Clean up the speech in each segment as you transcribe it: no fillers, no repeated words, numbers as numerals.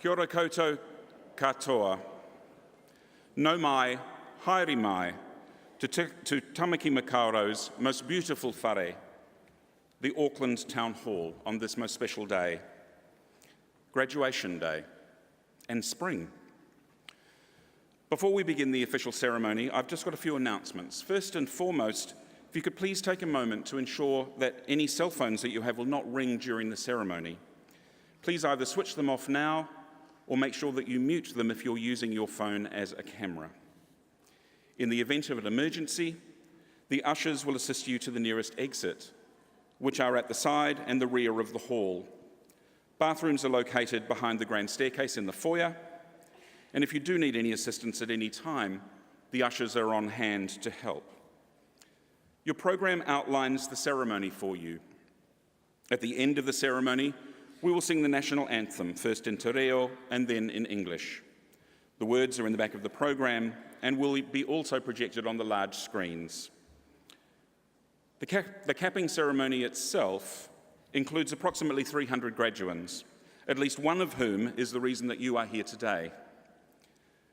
Kia ora koutou katoa. No mai, haere mai, to Tamaki Makauro's most beautiful whare, the Auckland Town Hall, on this most special day, Graduation Day, and spring. Before we begin the official ceremony, I've just got a few announcements. First and foremost, if you could please take a moment to ensure that any cell phones that you have will not ring during the ceremony. Please either switch them off now or make sure that you mute them if you're using your phone as a camera. In the event of an emergency, the ushers will assist you to the nearest exit, which are at the side and the rear of the hall. Bathrooms are located behind the grand staircase in the foyer, and if you do need any assistance at any time, the ushers are on hand to help. Your program outlines the ceremony for you. At the end of the ceremony, we will sing the national anthem, first in te reo and then in English. The words are in the back of the program and will be also projected on the large screens. The capping ceremony itself includes approximately 300 graduands, at least one of whom is the reason that you are here today.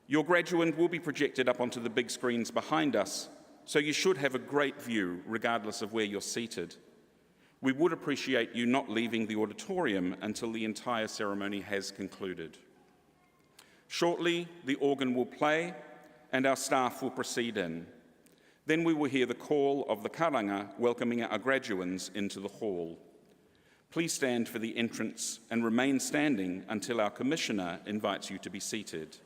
Your graduand will be projected up onto the big screens behind us, so you should have a great view regardless of where you're seated. We would appreciate you not leaving the auditorium until the entire ceremony has concluded. Shortly, the organ will play and our staff will proceed in. Then we will hear the call of the karanga welcoming our graduands into the hall. Please stand for the entrance and remain standing until our commissioner invites you to be seated.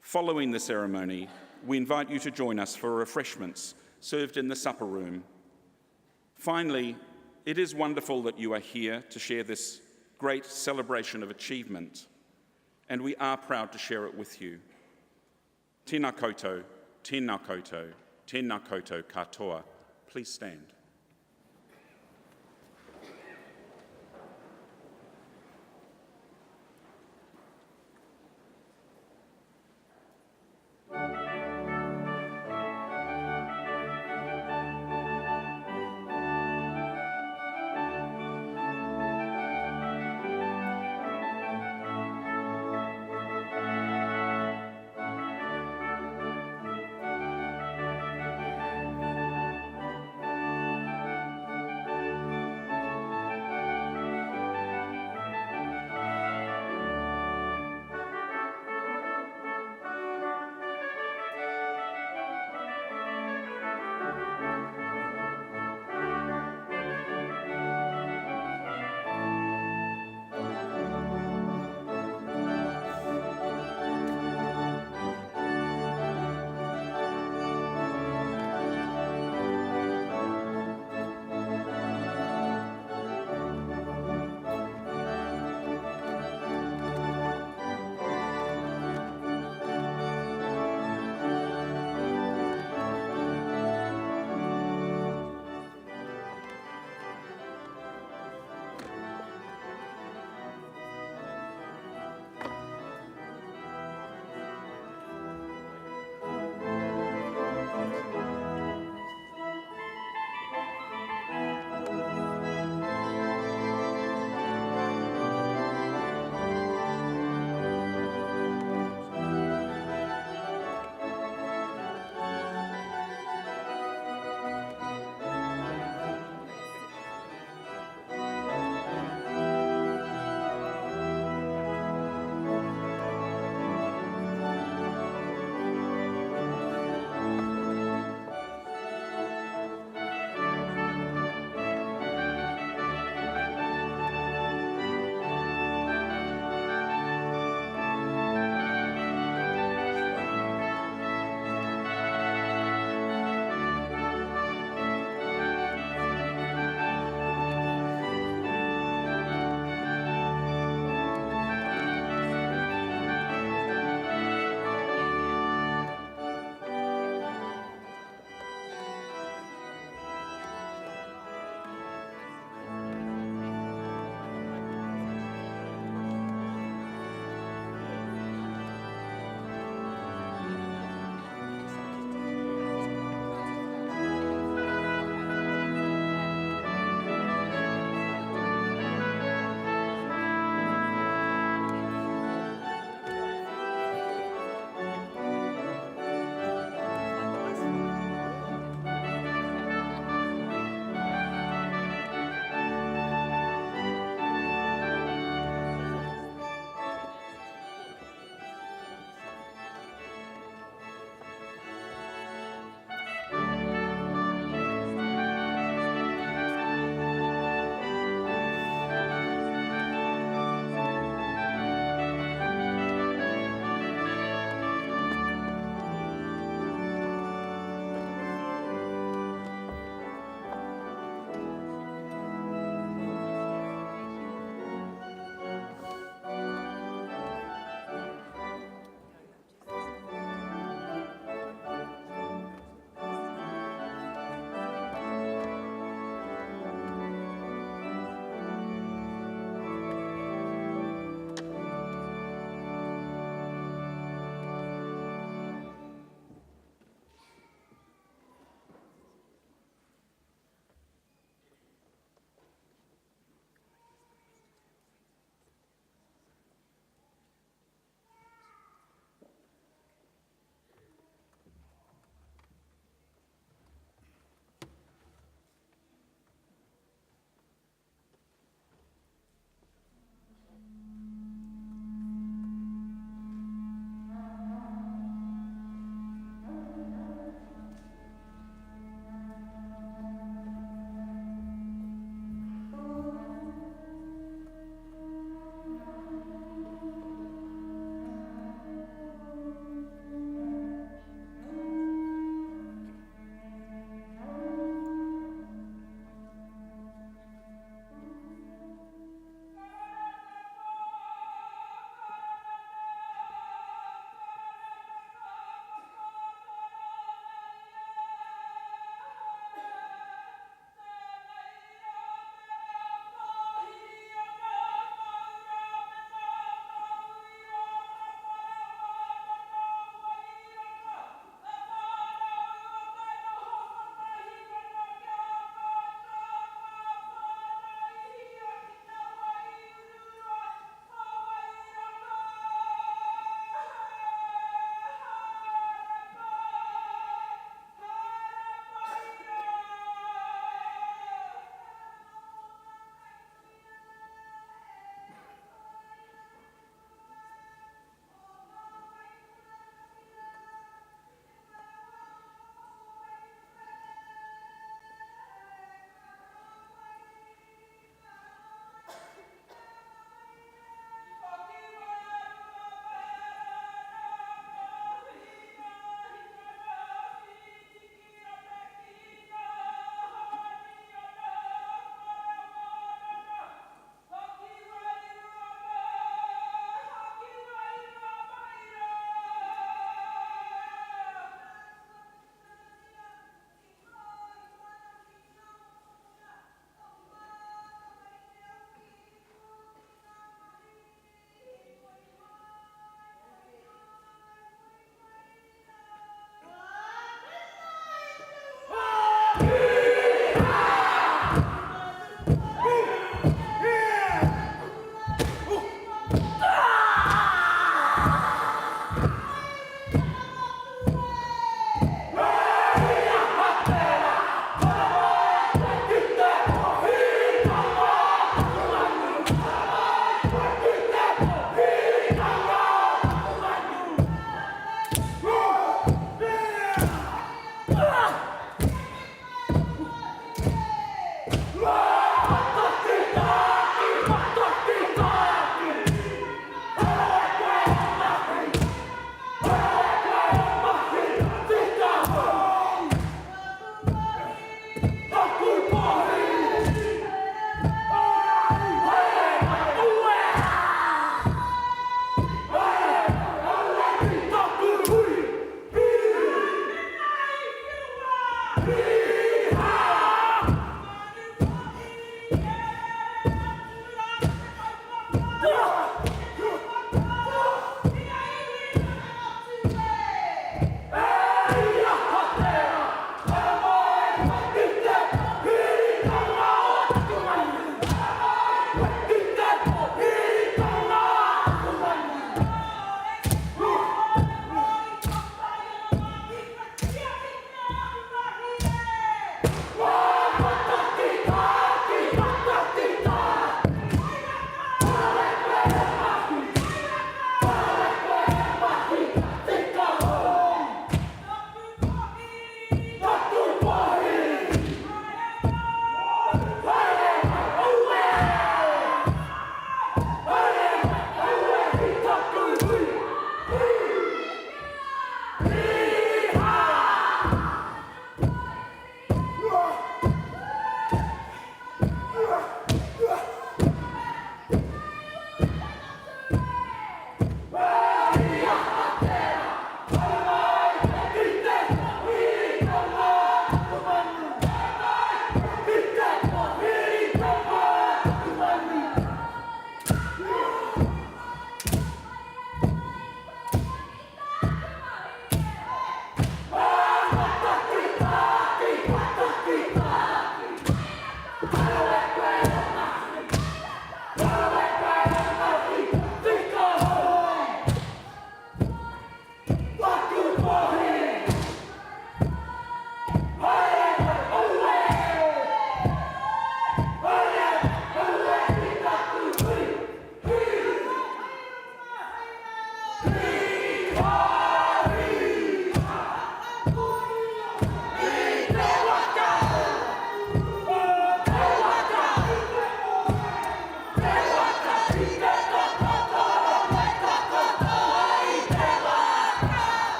Following the ceremony, we invite you to join us for refreshments served in the supper room. Finally, it is wonderful that you are here to share this great celebration of achievement, and we are proud to share it with you. Tēnā koutou, tēnā koutou, tēnā koutou katoa. Please stand.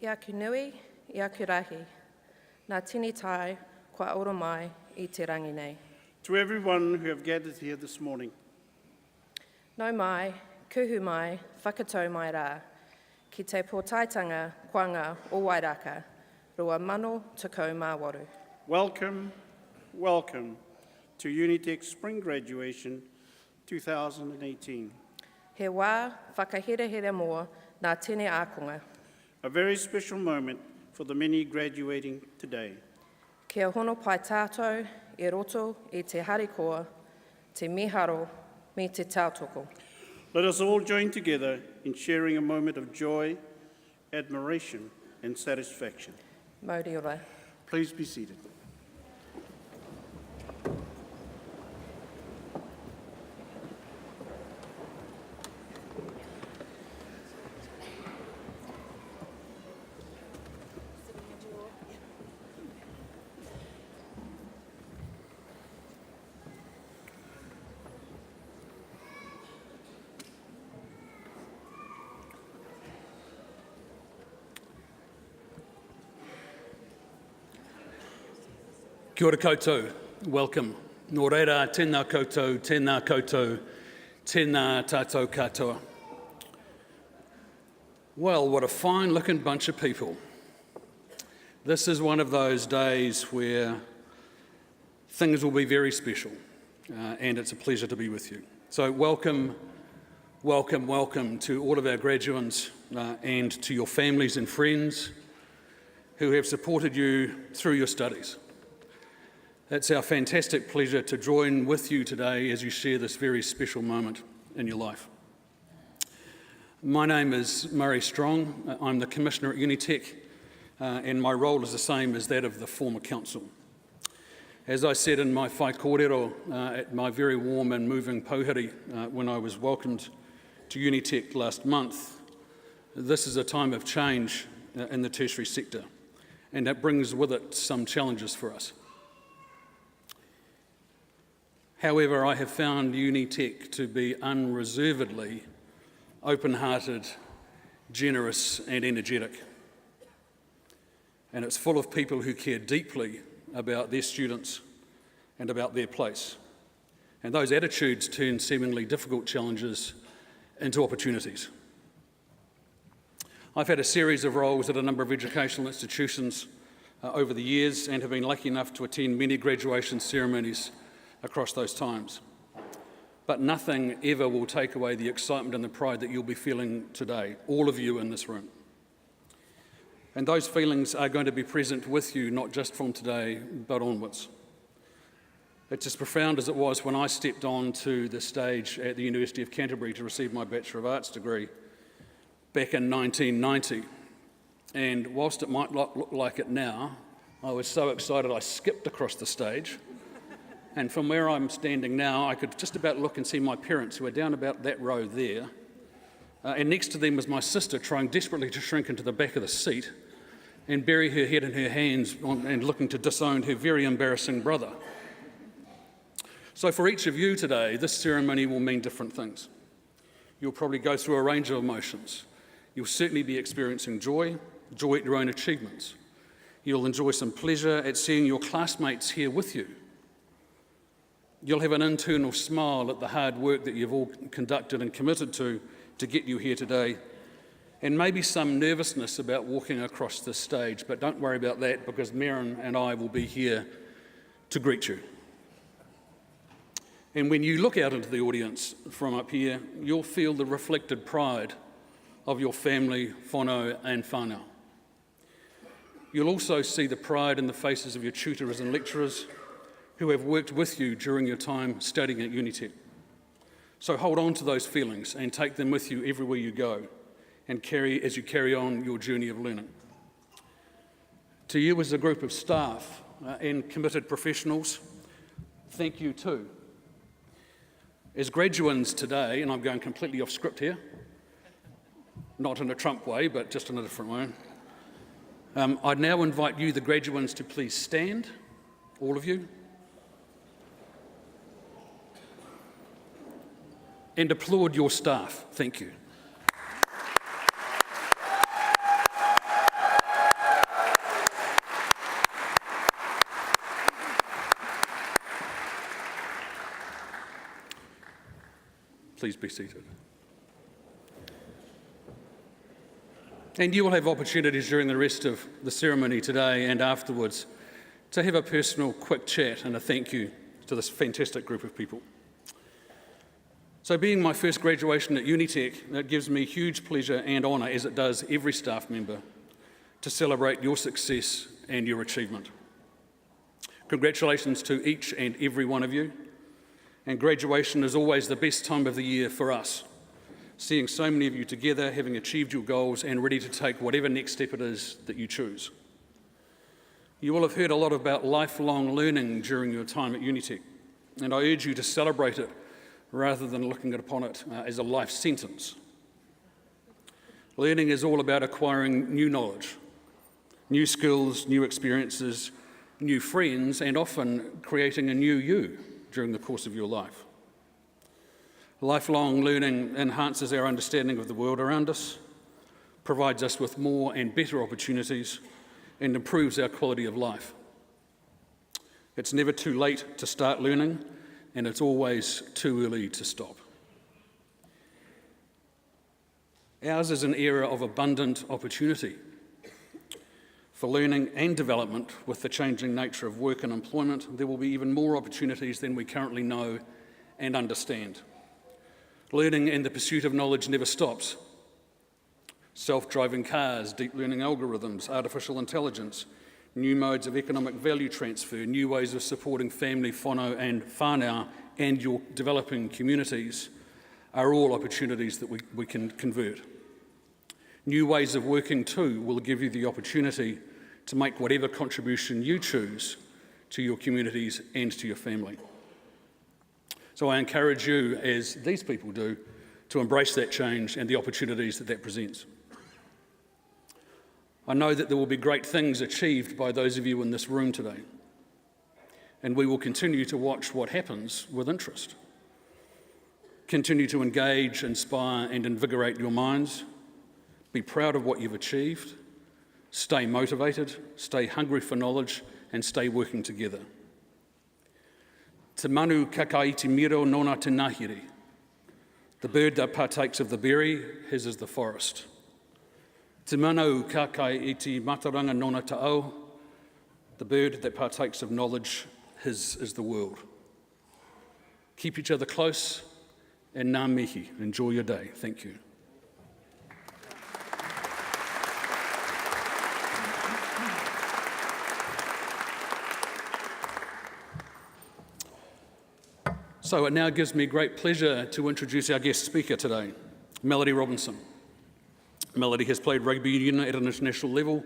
Ia ku nui, ia ku rahi. Nā tini tai, kua oro mai I te rangi nei. To everyone who have gathered here this morning, Nau mai, kuhu mai, whakatau mai rā, ki te pōtaitanga kuanga o Wairaka, rua mano tekau mā waru. welcome, welcome to Unitec Spring Graduation 2018. He wā whakaherehere mō nā tene ākonga. A very special moment for the many graduating today. Kia hono pai tātou I roto I te harikoa, te miharo, me te tautoko. Let us all join together in sharing a moment of joy, admiration, and satisfaction. Mauri ora. Please be seated. Kia ora koutou, welcome. Nō reira, tēnā koutou, tēnā tātou katoa. Well, what a fine looking bunch of people. This is one of those days where things will be very special, and it's a pleasure to be with you. So welcome, welcome, welcome to all of our graduands and to your families and friends who have supported you through your studies. It's our fantastic pleasure to join with you today as you share this very special moment in your life. My name is Murray Strong. I'm the Commissioner at Unitec, and my role is the same as that of the former council. As I said in my whai kōrero at my very warm and moving pauhiri when I was welcomed to Unitec last month, this is a time of change in the tertiary sector, and that brings with it some challenges for us. However, I have found Unitec to be unreservedly open-hearted, generous and energetic. And it's full of people who care deeply about their students and about their place. And those attitudes turn seemingly difficult challenges into opportunities. I've had a series of roles at a number of educational institutions over the years and have been lucky enough to attend many graduation ceremonies across those times. But nothing ever will take away the excitement and the pride that you'll be feeling today, all of you in this room. And those feelings are going to be present with you, not just from today, but onwards. It's as profound as it was when I stepped onto the stage at the University of Canterbury to receive my Bachelor of Arts degree back in 1990. And whilst it might not look like it now, I was so excited I skipped across the stage. And from where I'm standing now, I could just about look and see my parents, who are down about that row there. And next to them was my sister, trying desperately to shrink into the back of the seat and bury her head in her hands and looking to disown her very embarrassing brother. So for each of you today, this ceremony will mean different things. You'll probably go through a range of emotions. You'll certainly be experiencing joy at your own achievements. You'll enjoy some pleasure at seeing your classmates here with you. You'll have an internal smile at the hard work that you've all conducted and committed to get you here today, and maybe some nervousness about walking across this stage, but don't worry about that because Merrin and I will be here to greet you. And when you look out into the audience from up here, you'll feel the reflected pride of your family, whānau and whānau. You'll also see the pride in the faces of your tutors and lecturers who have worked with you during your time studying at Unitec. So hold on to those feelings and take them with you everywhere you go and as you carry on your journey of learning. To you as a group of staff and committed professionals, thank you too. As graduands today, and I'm going completely off script here, not in a Trump way, but just in a different way, I'd now invite you, the graduands, to please stand, all of you, and applaud your staff. Thank you. Please be seated. And you will have opportunities during the rest of the ceremony today and afterwards to have a personal quick chat and a thank you to this fantastic group of people. So being my first graduation at Unitec, it gives me huge pleasure and honour, as it does every staff member, to celebrate your success and your achievement. Congratulations to each and every one of you. And graduation is always the best time of the year for us, seeing so many of you together, having achieved your goals and ready to take whatever next step it is that you choose. You will have heard a lot about lifelong learning during your time at Unitec, and I urge you to celebrate it rather than looking upon it as a life sentence. Learning is all about acquiring new knowledge, new skills, new experiences, new friends, and often creating a new you during the course of your life. Lifelong learning enhances our understanding of the world around us, provides us with more and better opportunities, and improves our quality of life. It's never too late to start learning, and it's always too early to stop. Ours is an era of abundant opportunity for learning and development. With the changing nature of work and employment, there will be even more opportunities than we currently know and understand. Learning and the pursuit of knowledge never stops. Self-driving cars, deep learning algorithms, artificial intelligence, new modes of economic value transfer, new ways of supporting family, whānau and whānau and your developing communities are all opportunities that we can convert. New ways of working too will give you the opportunity to make whatever contribution you choose to your communities and to your family. So I encourage you, as these people do, to embrace that change and the opportunities that presents. I know that there will be great things achieved by those of you in this room today, and we will continue to watch what happens with interest. Continue to engage, inspire, and invigorate your minds. Be proud of what you've achieved. Stay motivated, stay hungry for knowledge, and stay working together. Te manu kakaiti miro nona te nahiri. The bird that partakes of the berry, his is the forest. Te manu kakaiti mataranga nona te au. The bird that partakes of knowledge, his is the world. Keep each other close, and ngā mihi. Enjoy your day. Thank you. So it now gives me great pleasure to introduce our guest speaker today, Melody Robinson. Melody has played rugby union at an international level,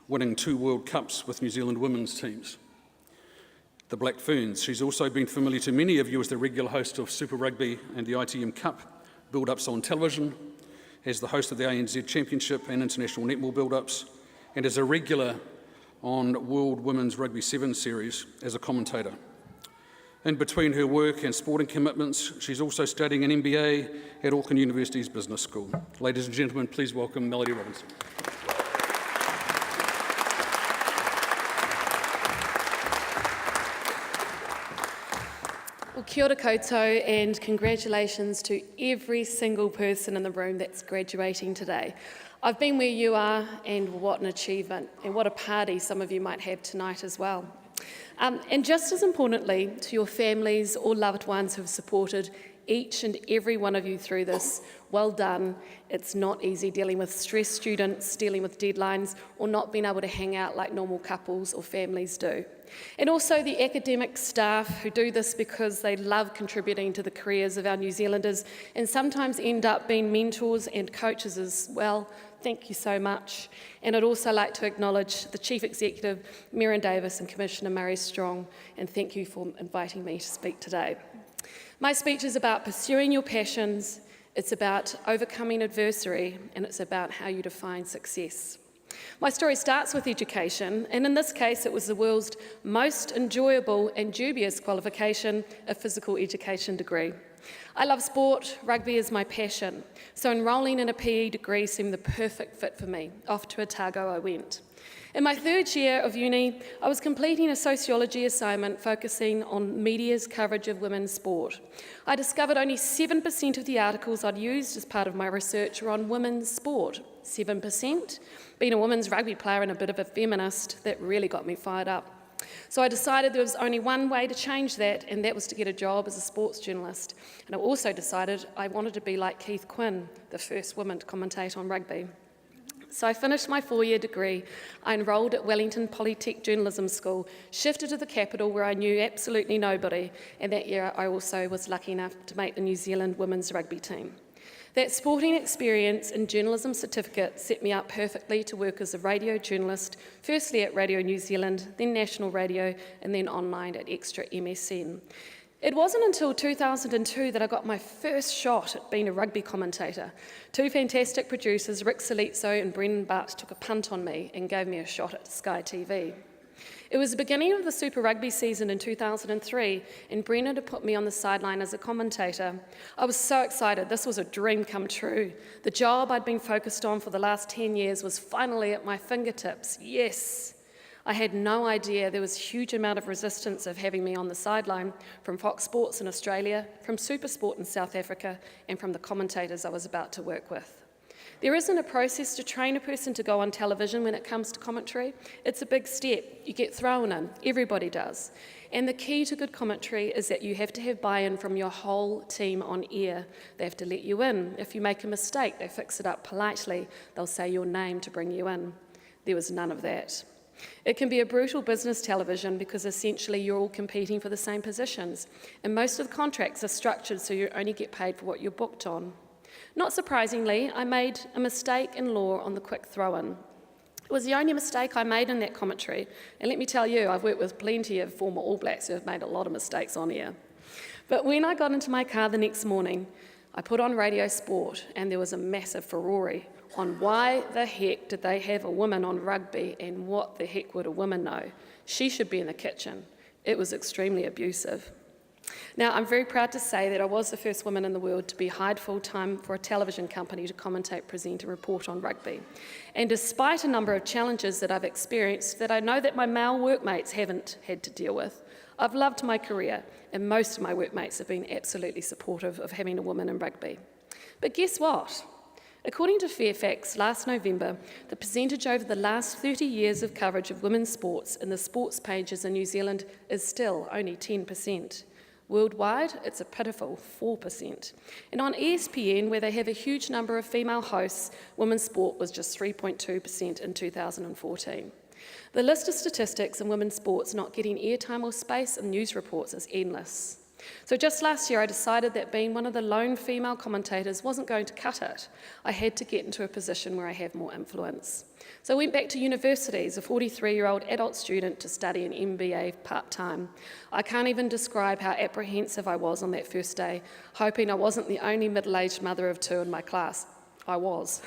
winning 2 World Cups with New Zealand women's teams, the Black Ferns. She's also been familiar to many of you as the regular host of Super Rugby and the ITM Cup build-ups on television, as the host of the ANZ Championship and International Netball build-ups, and as a regular on World Women's Rugby 7 series as a commentator. In between her work and sporting commitments, she's also studying an MBA at Auckland University's Business School. Ladies and gentlemen, please welcome Melody Robinson. Well, kia ora koutou, and congratulations to every single person in the room that's graduating today. I've been where you are, and what an achievement, and what a party some of you might have tonight as well. And just as importantly, to your families or loved ones who have supported each and every one of you through this, well done. It's not easy dealing with stressed students, dealing with deadlines, or not being able to hang out like normal couples or families do. And also the academic staff who do this because they love contributing to the careers of our New Zealanders and sometimes end up being mentors and coaches as well. Thank you so much. And I'd also like to acknowledge the Chief Executive, Merrin Davis, and Commissioner Murray Strong, and thank you for inviting me to speak today. My speech is about pursuing your passions, it's about overcoming adversity, and it's about how you define success. My story starts with education, and in this case it was the world's most enjoyable and dubious qualification, a physical education degree. I love sport, rugby is my passion, so enrolling in a PE degree seemed the perfect fit for me. Off to Otago I went. In my 3rd year of uni, I was completing a sociology assignment focusing on media's coverage of women's sport. I discovered only 7% of the articles I'd used as part of my research were on women's sport. 7%? Being a women's rugby player and a bit of a feminist, that really got me fired up. So I decided there was only one way to change that, and that was to get a job as a sports journalist. And I also decided I wanted to be like Keith Quinn, the first woman to commentate on rugby. So I finished my 4-year degree. I enrolled at Wellington Polytech Journalism School, shifted to the capital where I knew absolutely nobody, and that year I also was lucky enough to make the New Zealand women's rugby team. That sporting experience and journalism certificate set me up perfectly to work as a radio journalist, firstly at Radio New Zealand, then National Radio, and then online at Extra MSN. It wasn't until 2002 that I got my first shot at being a rugby commentator. 2 fantastic producers, Rick Solizzo and Brendan Butt, took a punt on me and gave me a shot at Sky TV. It was the beginning of the Super Rugby season in 2003, and Brendan had put me on the sideline as a commentator. I was so excited. This was a dream come true. The job I'd been focused on for the last 10 years was finally at my fingertips. Yes! I had no idea there was a huge amount of resistance of having me on the sideline from Fox Sports in Australia, from Supersport in South Africa, and from the commentators I was about to work with. There isn't a process to train a person to go on television when it comes to commentary. It's a big step. You get thrown in. Everybody does. And the key to good commentary is that you have to have buy-in from your whole team on air. They have to let you in. If you make a mistake, they fix it up politely. They'll say your name to bring you in. There was none of that. It can be a brutal business television because essentially you're all competing for the same positions. And most of the contracts are structured so you only get paid for what you're booked on. Not surprisingly, I made a mistake in law on the quick throw-in. It was the only mistake I made in that commentary, and let me tell you, I've worked with plenty of former All Blacks who have made a lot of mistakes on air. But when I got into my car the next morning, I put on Radio Sport, and there was a massive furore on why the heck did they have a woman on rugby, and what the heck would a woman know? She should be in the kitchen. It was extremely abusive. Now, I'm very proud to say that I was the first woman in the world to be hired full-time for a television company to commentate, present and report on rugby. And despite a number of challenges that I've experienced that I know that my male workmates haven't had to deal with, I've loved my career, and most of my workmates have been absolutely supportive of having a woman in rugby. But guess what? According to Fairfax last November, the percentage over the last 30 years of coverage of women's sports in the sports pages in New Zealand is still only 10%. Worldwide, it's a pitiful 4%. And on ESPN, where they have a huge number of female hosts, women's sport was just 3.2% in 2014. The list of statistics in women's sports not getting airtime or space in news reports is endless. So just last year, I decided that being one of the lone female commentators wasn't going to cut it. I had to get into a position where I have more influence. So I went back to university as a 43-year-old adult student to study an MBA part-time. I can't even describe how apprehensive I was on that first day, hoping I wasn't the only middle-aged mother of two in my class. I was.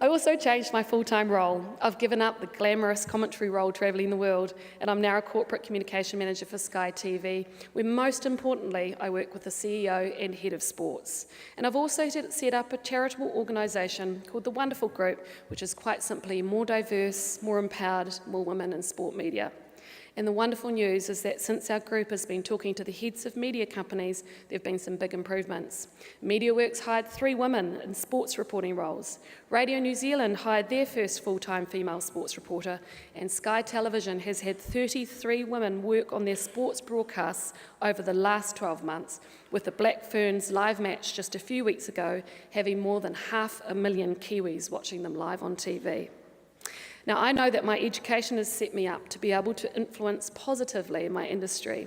I also changed my full-time role. I've given up the glamorous commentary role travelling the world, and I'm now a corporate communication manager for Sky TV, where most importantly, I work with the CEO and head of sports. And I've also set up a charitable organisation called The Wonderful Group, which is quite simply more diverse, more empowered, more women in sport media. And the wonderful news is that since our group has been talking to the heads of media companies, there have been some big improvements. MediaWorks hired 3 women in sports reporting roles. Radio New Zealand hired their first full-time female sports reporter, and Sky Television has had 33 women work on their sports broadcasts over the last 12 months, with the Black Ferns live match just a few weeks ago having more than 500,000 Kiwis watching them live on TV. Now, I know that my education has set me up to be able to influence positively in my industry.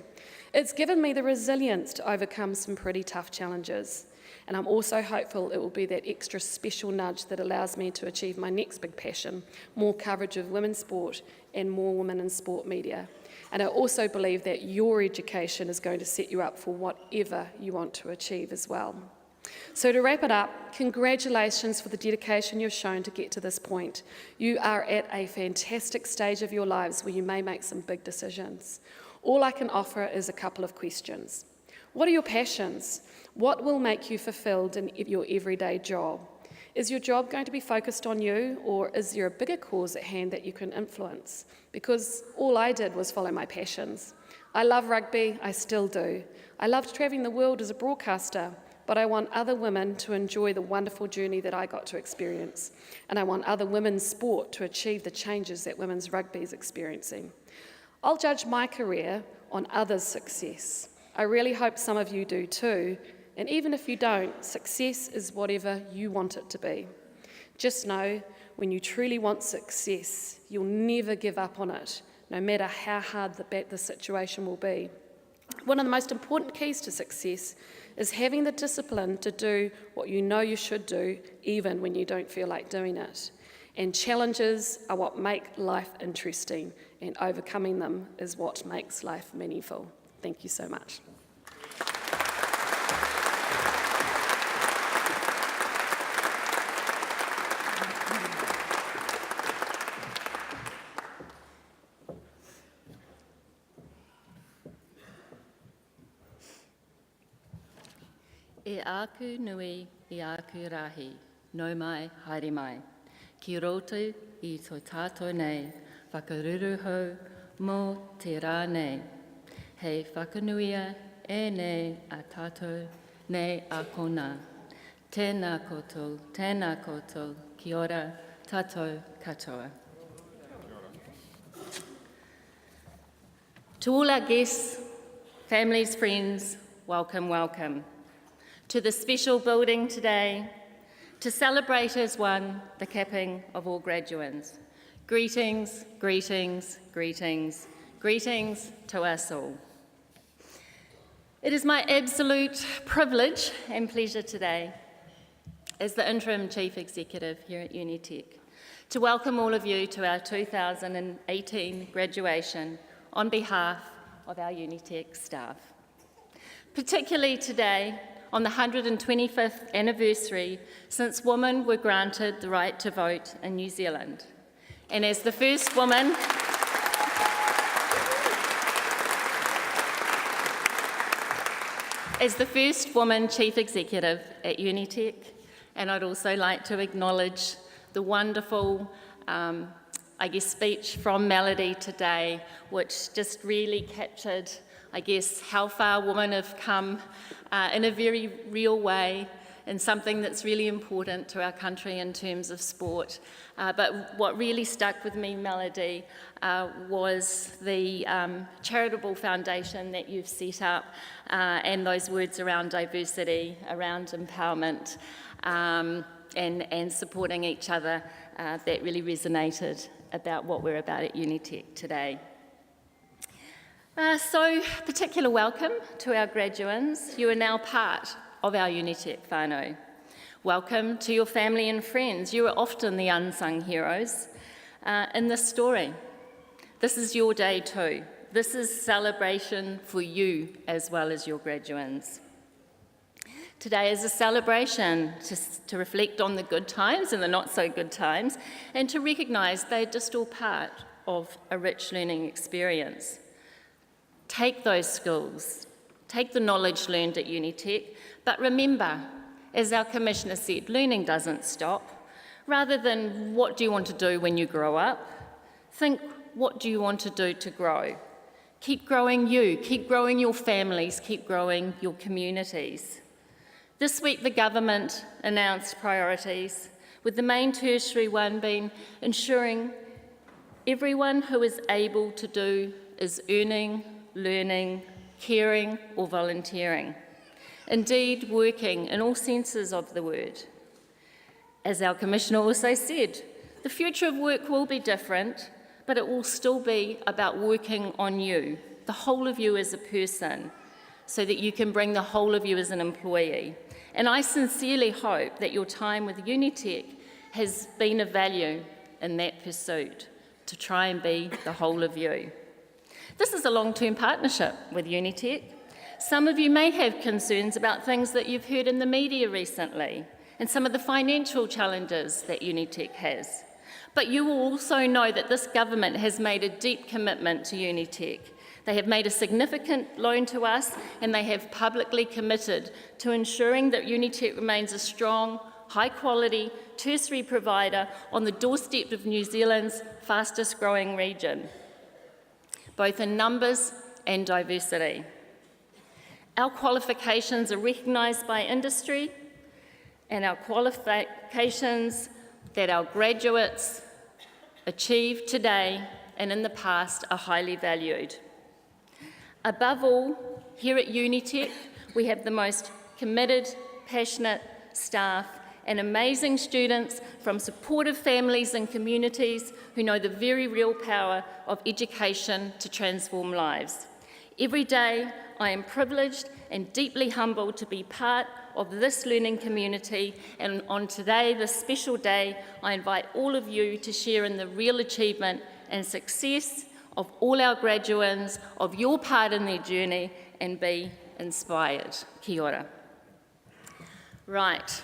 It's given me the resilience to overcome some pretty tough challenges. And I'm also hopeful it will be that extra special nudge that allows me to achieve my next big passion, more coverage of women's sport and more women in sport media. And I also believe that your education is going to set you up for whatever you want to achieve as well. So to wrap it up, congratulations for the dedication you've shown to get to this point. You are at a fantastic stage of your lives where you may make some big decisions. All I can offer is a couple of questions. What are your passions? What will make you fulfilled in your everyday job? Is your job going to be focused on you, or is there a bigger cause at hand that you can influence? Because all I did was follow my passions. I love rugby, I still do. I loved travelling the world as a broadcaster, but I want other women to enjoy the wonderful journey that I got to experience. And I want other women's sport to achieve the changes that women's rugby is experiencing. I'll judge my career on others' success. I really hope some of you do too. And even if you don't, success is whatever you want it to be. Just know, when you truly want success, you'll never give up on it, no matter how hard the situation will be. One of the most important keys to success is having the discipline to do what you know you should do, even when you don't feel like doing it. And challenges are what make life interesting, and overcoming them is what makes life meaningful. Thank you so much. E aku nui I aku rahi, no mai, haere mai. Ki roto I tō tātou nei, whakaruruhau mō te rā nei. Hei whakanuia e nei a tātou nei a kona. Tēnā koutou, kia ora, tātou katoa. To all our guests, families, friends, welcome, welcome. To the special building today, to celebrate as one the capping of all graduands. Greetings, greetings, greetings, greetings to us all. It is my absolute privilege and pleasure today, as the Interim Chief Executive here at Unitec, to welcome all of you to our 2018 graduation on behalf of our Unitec staff. Particularly today, on the 125th anniversary since women were granted the right to vote in New Zealand. And as the first woman Chief Executive at Unitec, and I'd also like to acknowledge the wonderful speech from Melody today, which just really captured, how far women have come in a very real way, and something that's really important to our country in terms of sport. But what really stuck with me, Melody, was the charitable foundation that you've set up, and those words around diversity, around empowerment, and supporting each other, that really resonated about what we're about at Unitec today. So, particular welcome to our graduands. You are now part of our Unitec whānau. Welcome to your family and friends. You are often the unsung heroes in this story. This is your day too. This is celebration for you as well as your graduands. Today is a celebration to reflect on the good times and the not so good times, and to recognise they're just all part of a rich learning experience. Take those skills, take the knowledge learned at Unitec, but remember, as our Commissioner said, learning doesn't stop. Rather than what do you want to do when you grow up, think what do you want to do to grow. Keep growing you, keep growing your families, keep growing your communities. This week the government announced priorities, with the main tertiary one being ensuring everyone who is able to do is earning, learning, caring or volunteering. Indeed, working in all senses of the word. As our Commissioner also said, the future of work will be different, but it will still be about working on you, the whole of you as a person, so that you can bring the whole of you as an employee. And I sincerely hope that your time with Unitec has been of value in that pursuit, to try and be the whole of you. This is a long-term partnership with Unitec. Some of you may have concerns about things that you've heard in the media recently, and some of the financial challenges that Unitec has. But you will also know that this government has made a deep commitment to Unitec. They have made a significant loan to us, and they have publicly committed to ensuring that Unitec remains a strong, high-quality tertiary provider on the doorstep of New Zealand's fastest-growing region, both in numbers and diversity. Our qualifications are recognised by industry, and our qualifications that our graduates achieve today and in the past are highly valued. Above all, here at Unitec, we have the most committed, passionate staff and amazing students from supportive families and communities who know the very real power of education to transform lives. Every day, I am privileged and deeply humbled to be part of this learning community, and on today, this special day, I invite all of you to share in the real achievement and success of all our graduands, of your part in their journey, and be inspired. Kia ora. Right,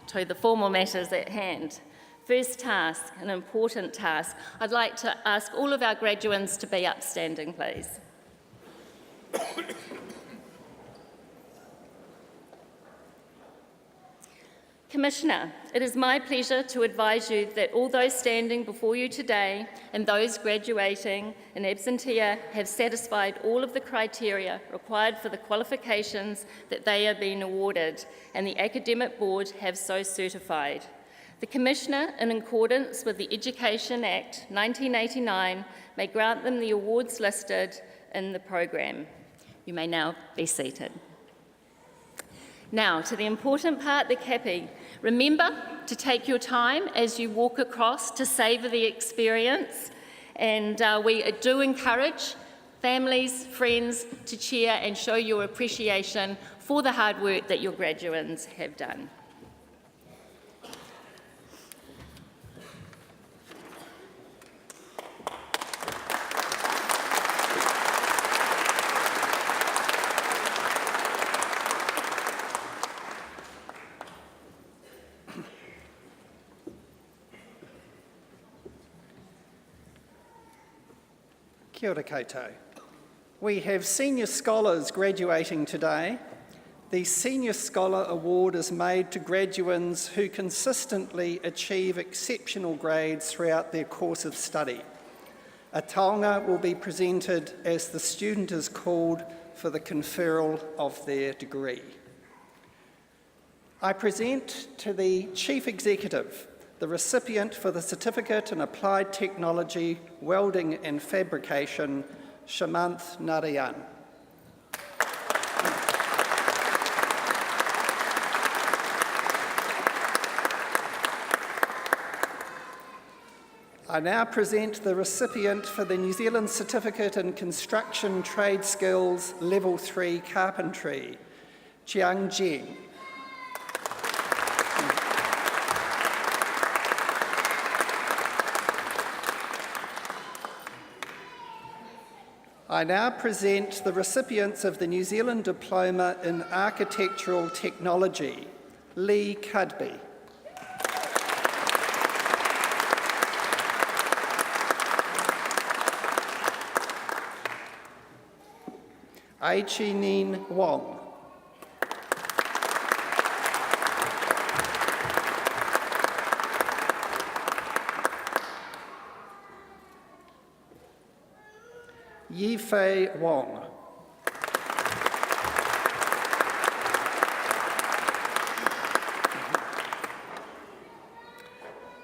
to the formal matters at hand. First task, an important task. I'd like to ask all of our graduands to be upstanding, please. Commissioner, it is my pleasure to advise you that all those standing before you today and those graduating in absentia have satisfied all of the criteria required for the qualifications that they are being awarded, and the Academic Board have so certified. The Commissioner, in accordance with the Education Act 1989, may grant them the awards listed in the program. You may now be seated. Now, to the important part, the capping. Remember to take your time as you walk across to savour the experience, and we do encourage families, friends to cheer and show your appreciation for the hard work that your graduands have done. Kia ora koutou. We have senior scholars graduating today. The Senior Scholar Award is made to graduands who consistently achieve exceptional grades throughout their course of study. A taonga will be presented as the student is called for the conferral of their degree. I present to the Chief Executive the recipient for the Certificate in Applied Technology, Welding and Fabrication, Shamanth Narayan. I now present the recipient for the New Zealand Certificate in Construction Trade Skills, Level 3 Carpentry, Chiang Jing. I now present the recipients of the New Zealand Diploma in Architectural Technology, Lee Cudby. Aichi Nin Wong. Yifei Wong.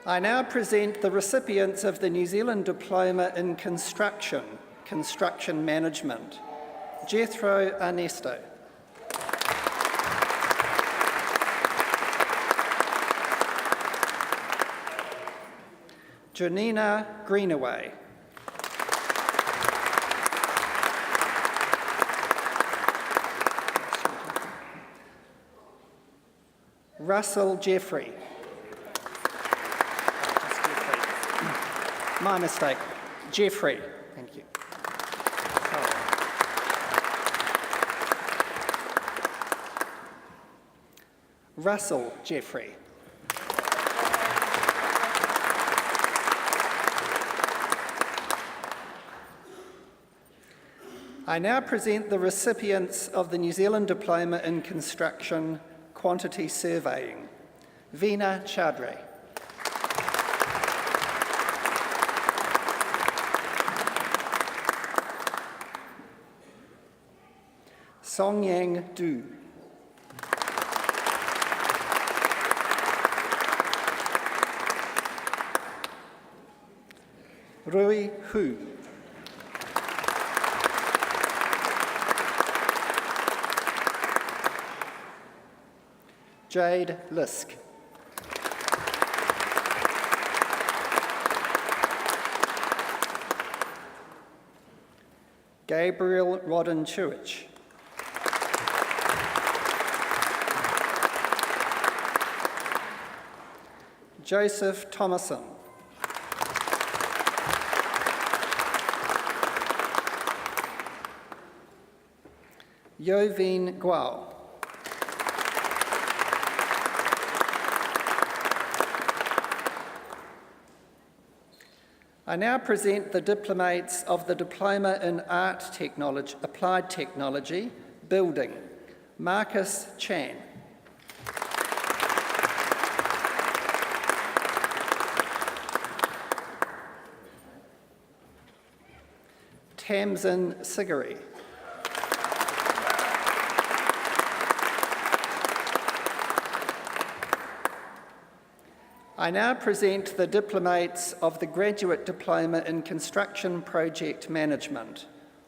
I now present the recipients of the New Zealand Diploma in Construction, Construction Management, Jethro Ernesto. Janina Greenaway. Russell Jeffrey. My mistake. Jeffrey. Thank you. Russell Jeffrey. I now present the recipients of the New Zealand Diploma in Construction Quantity Surveying, Veena Chaudhry. Song Yang Du. Rui Hu. Jade Lisk. Gabriel Rodden Chewich. Joseph Thomason. Yovine Guao. I now present the diplomates of the Diploma in Art Technology, Applied Technology, Building, Marcus Chan. Tamsin Sigary. I now present the diplomates of the Graduate Diploma in Construction Project Management,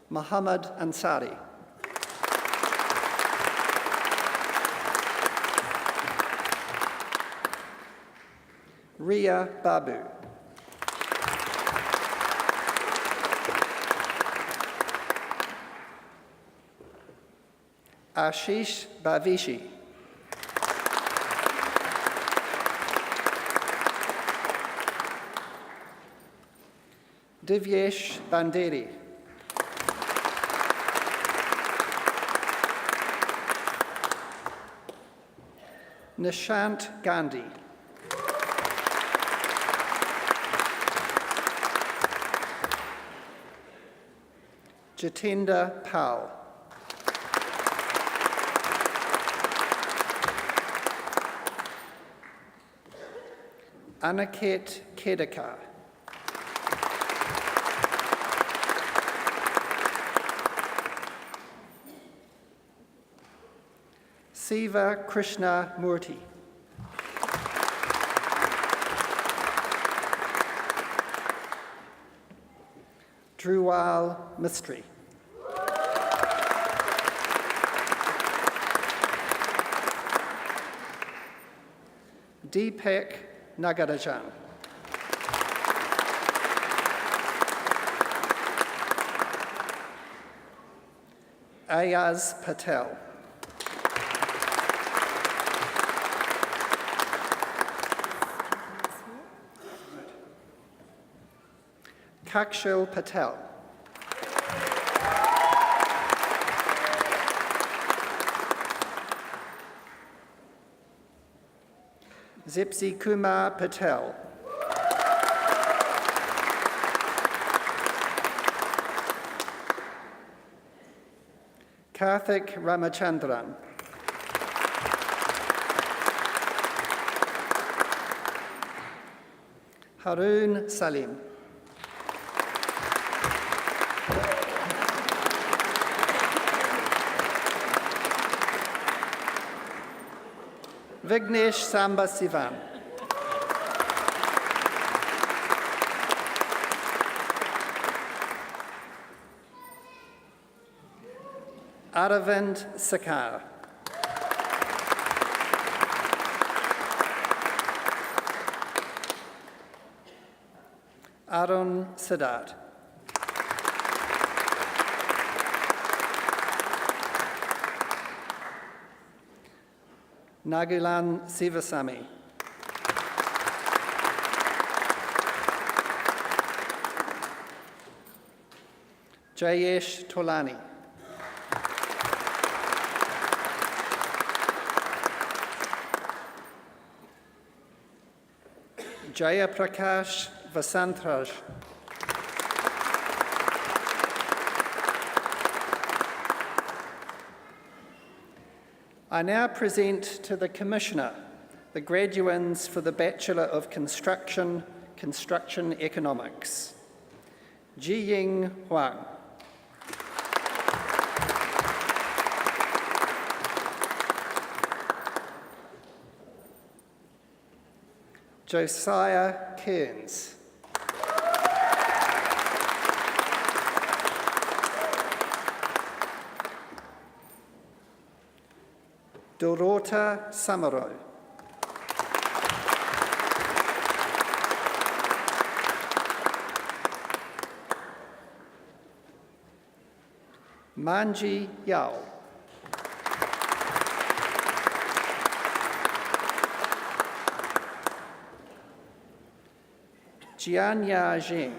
Muhammad Ansari. Ria Babu. Ashish Bavishi. Divyesh Banderi. Nishant Gandhi. Jatinder Pal. Aniket Kedekar. Siva Krishna Murthy. Dhruwal Mistry. Deepak Nagarajan. Ayaz Patel. Kakshal Patel. Zipsi Kumar Patel. Karthik Ramachandran. Harun Salim. Vignesh Samba Sivan. Aravind Sakar. Arun Siddharth. Nagulan Sivasamy. Jayesh Tolani. Jayaprakash Vasantraj. I now present to the Commissioner the graduands for the Bachelor of Construction, Construction Economics. Jiying Huang. Josiah Kearns. Dorota Samaro. Manji Yao. Jianya Jing.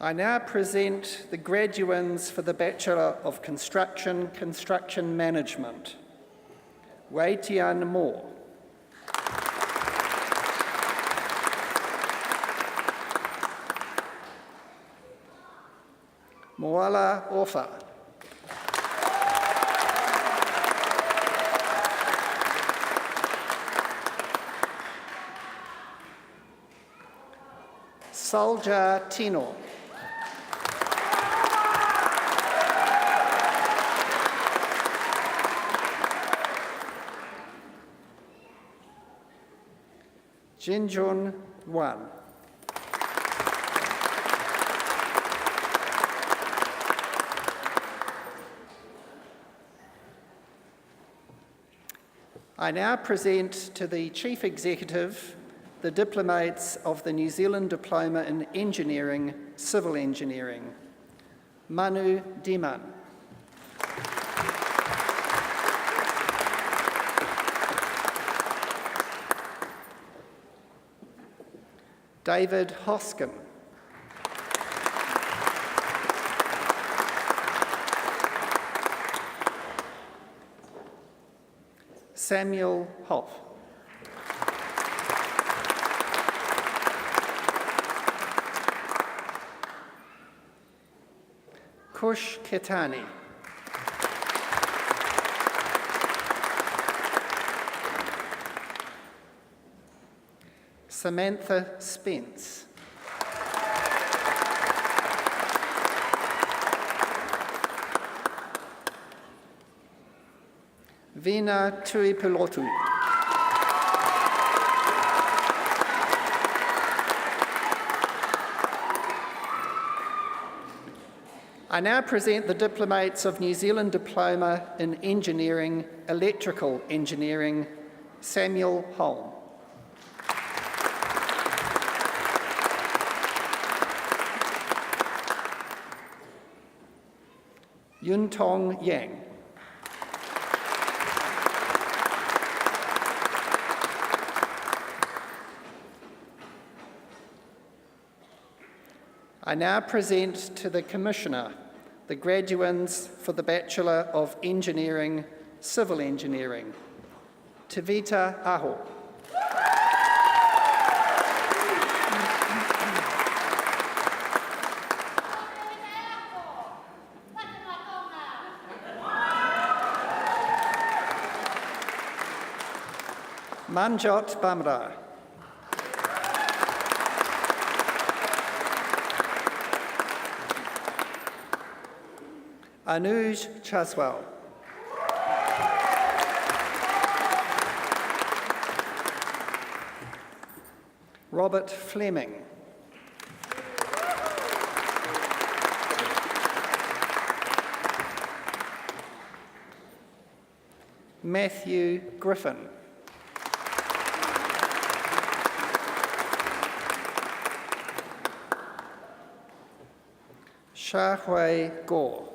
I now present the graduands for the Bachelor of Construction, Construction Management. Wei Tian Mo. Moala Ofa. Soldier Tino. Jinjun Wan. I now present to the Chief Executive the diplomates of the New Zealand Diploma in Engineering, Civil Engineering. Manu Diman. David Hoskin. Samuel Hoff. Kush Ketani. Samantha Spence. Vina Tuipulotu. I now present the diplomates of New Zealand Diploma in Engineering, Electrical Engineering, Samuel Holm. Yun Tong Yang. I now present to the Commissioner the graduands for the Bachelor of Engineering, Civil Engineering. Tevita Aho. Manjot Bamra. Anuj Chaswal. Robert Fleming. Matthew Griffin. Shahui Gore.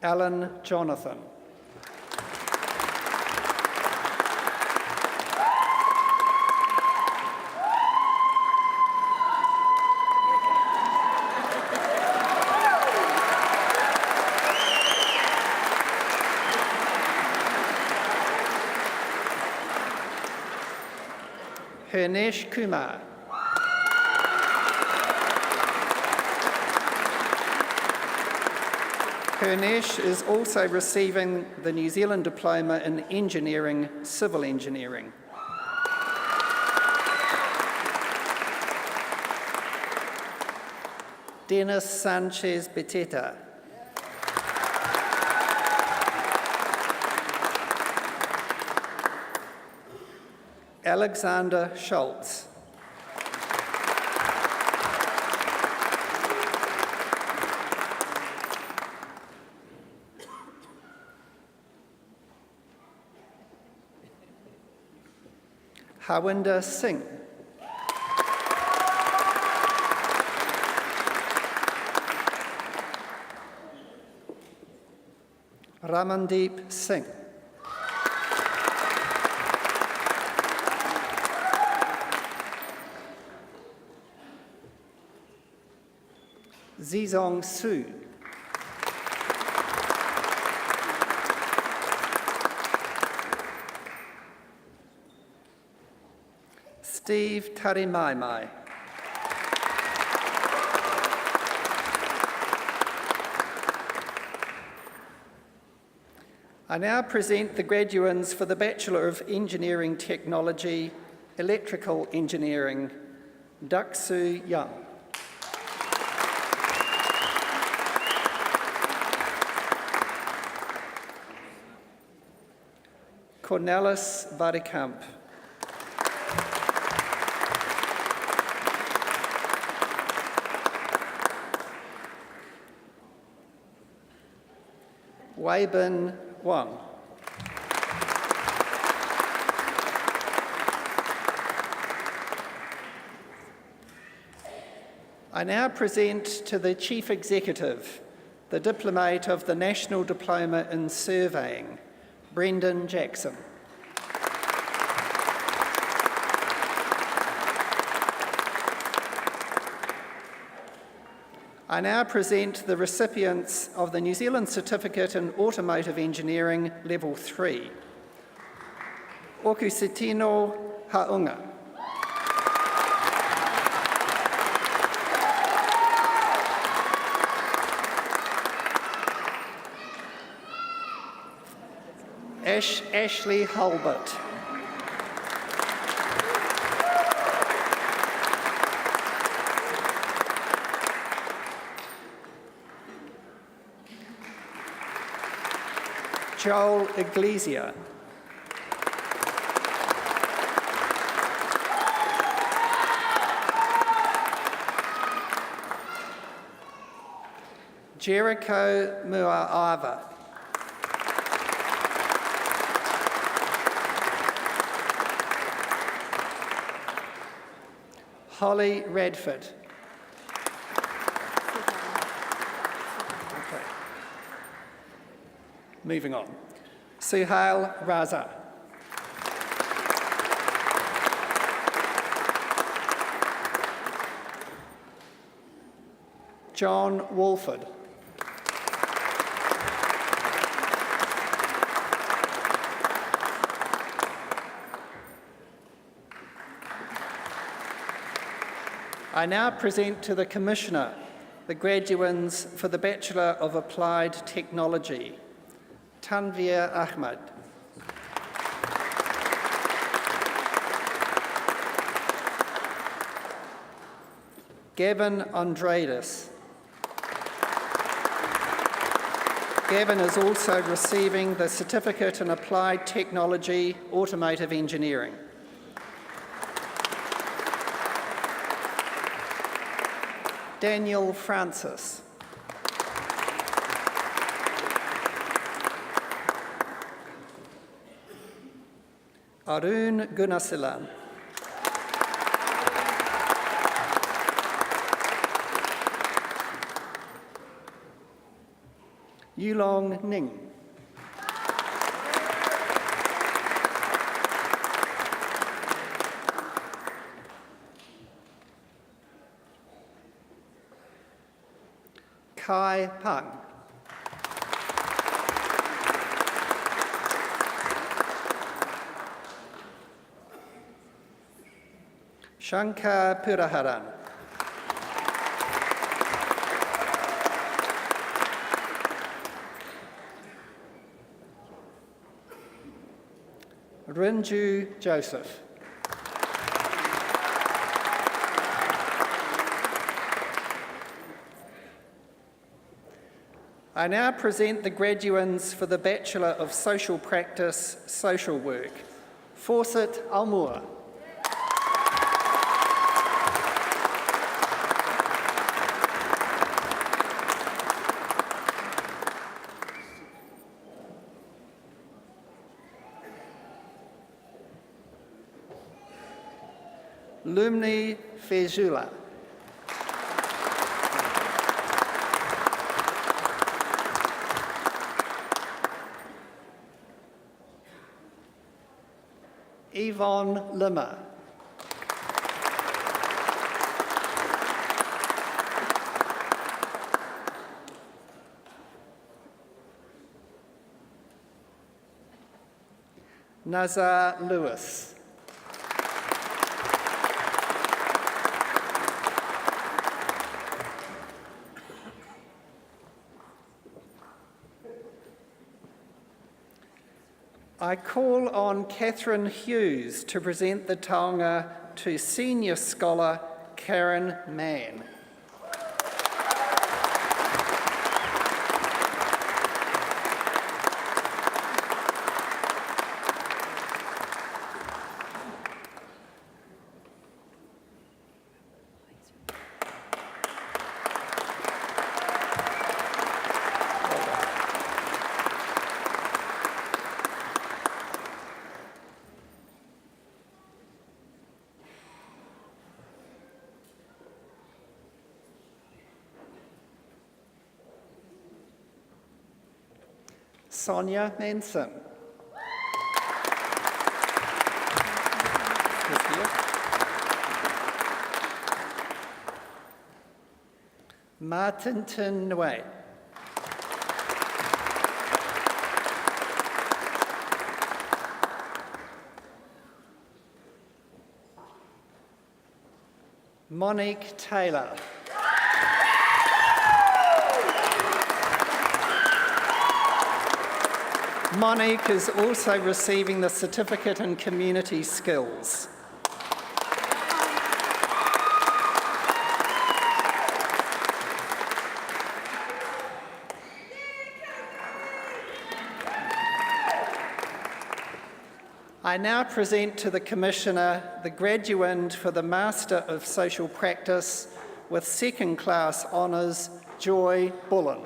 Alan Jonathan. Hernesh Kumar. Hernesh is also receiving the New Zealand Diploma in Engineering, Civil Engineering. Dennis Sanchez Beteta. Alexander Schultz. Harwinder Singh. Ramandeep Singh. Zizong Su. Steve Tarimaimai. I now present the graduands for the Bachelor of Engineering Technology, Electrical Engineering, Dak-Soo Young. Cornelis Vadekamp. Weibin Wang. I now present to the Chief Executive the Diplomate of the National Diploma in Surveying, Brendan Jackson. I now present the recipients of the New Zealand Certificate in Automotive Engineering Level 3. Okusitino Haunga. Ashley Hulbert. Joel Iglesia. Jericho Muaava. Holly Radford. Okay. Moving on. Suhail Raza. John Walford. I now present to the Commissioner the graduands for the Bachelor of Applied Technology, Tanvir Ahmed. Gavin Andreadis. Gavin is also receiving the Certificate in Applied Technology, Automotive Engineering. Daniel Francis. Arun Gunasilan. Yulong Ning. Kai Pang. Shankar Puraharan. Rinju Joseph. I now present the graduands for the Bachelor of Social Practice, Social Work, Fawcett Almua. Lumni Fejula. Yvonne Limmer. Nazar Lewis. I call on Catherine Hughes to present the taonga to Senior Scholar Karen Mann. Sonia Manson. Is here. Martin Tinway. Monique Taylor. Monique is also receiving the Certificate in Community Skills. I now present to the Commissioner the Graduand for the Master of Social Practice with second class honours, Joy Bullen.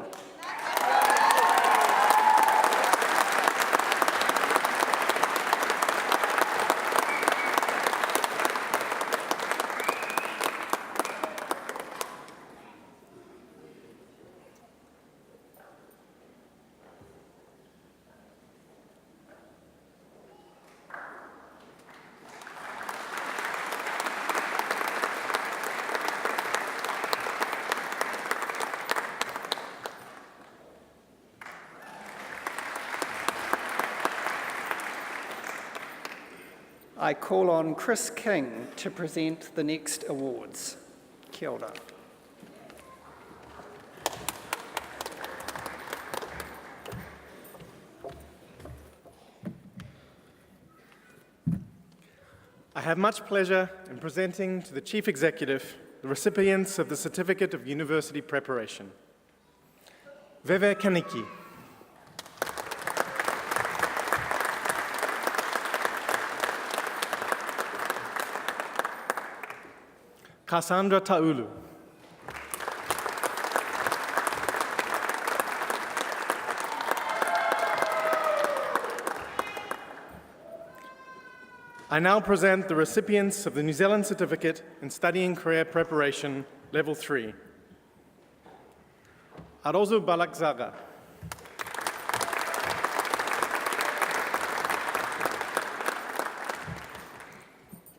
I call on Chris King to present the next awards. Kia ora. I have much pleasure in presenting to the Chief Executive the recipients of the Certificate of University Preparation. Veve Kaniki. Cassandra Taulu. I now present the recipients of the New Zealand Certificate in Studying Career Preparation, Level 3. Arozu Balakzaga.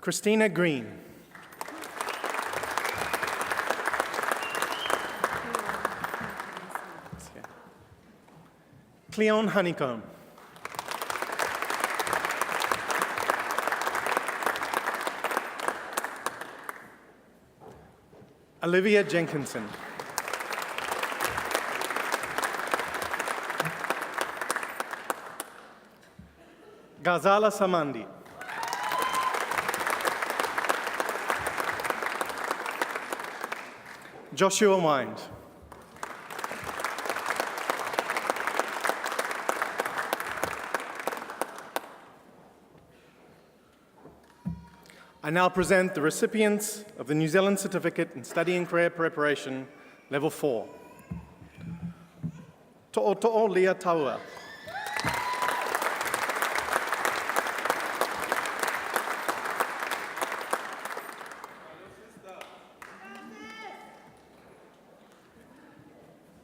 Christina Green. Cleon Honeycomb. Olivia Jenkinson. Ghazala Samandi. Joshua Wind. I now present the recipients of the New Zealand Certificate in Studying Career Preparation, Level 4. To'oto'o Lia Taua.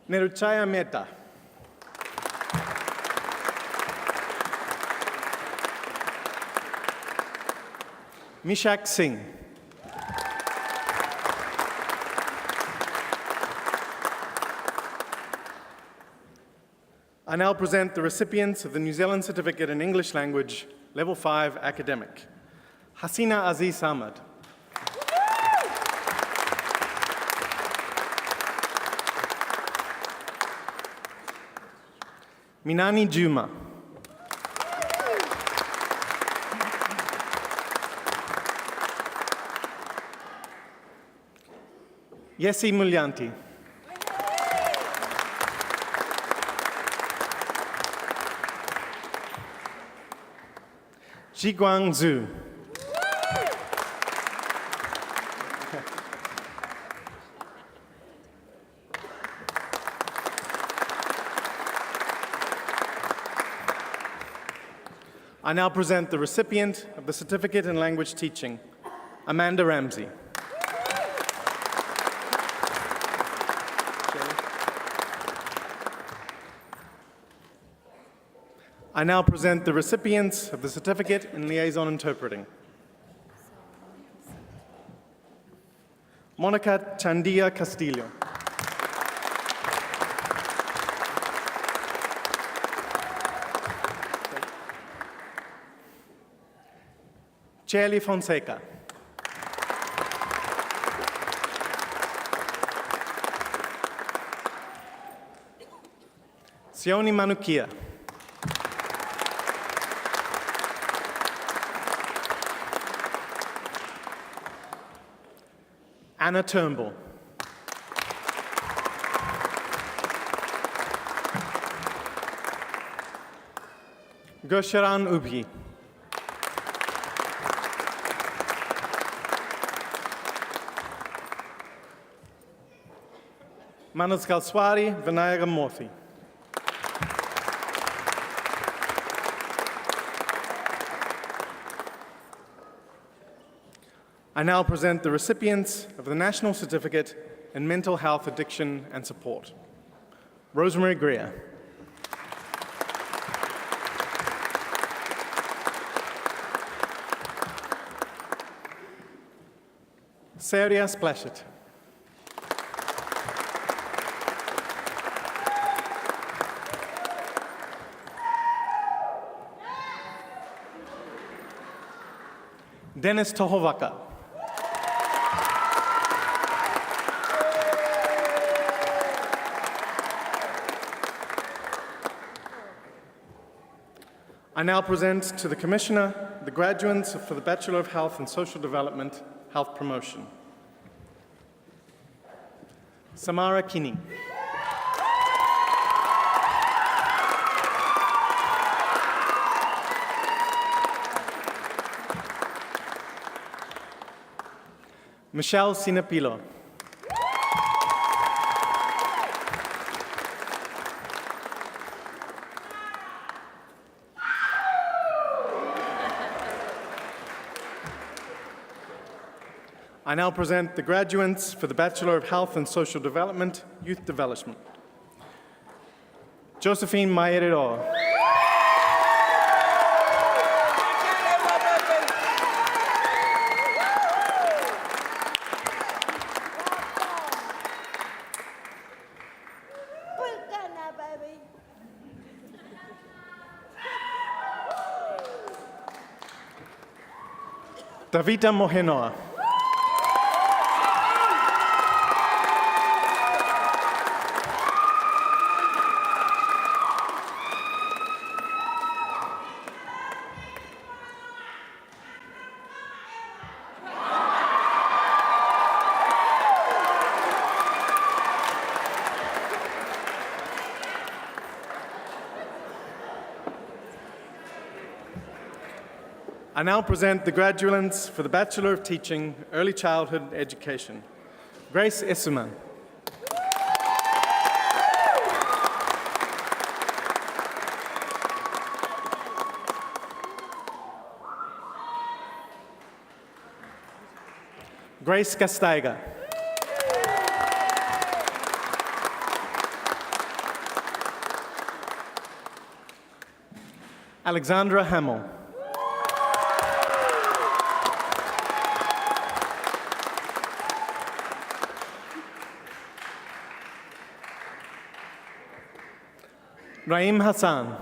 Neruchaya Mehta. Mishak Singh. I now present the recipients of the New Zealand Certificate in English Language, Level 5 Academic. Hasina Aziz Ahmad. Minani Juma. Yesi Mulyanti. Jiguang Zhu. I now present the recipient of the Certificate in Language Teaching, Amanda Ramsey. I now present the recipients of the Certificate in Liaison Interpreting. Monica Chandia Castillo. Charlie Fonseca. Sioni Manukia. Anna Turnbull. Gosharan Ubhi. Manus Kalswari Vinayaka Morthy. I now present the recipients of the National Certificate in Mental Health, Addiction and Support. Rosemary Greer. Saria Splashett. Dennis Tohovaka. I now present to the Commissioner the graduates for the Bachelor of Health and Social Development, Health Promotion. Samara Kinney. Michelle Sinapilo. I now present the graduates for the Bachelor of Health and Social Development, Youth Development. Josephine Maierero. Davita Mohenoa. I now present the graduates for the Bachelor of Teaching, Early Childhood Education. Grace Essuman. Grace Castaiga. Alexandra Hamill. Raim Hassan.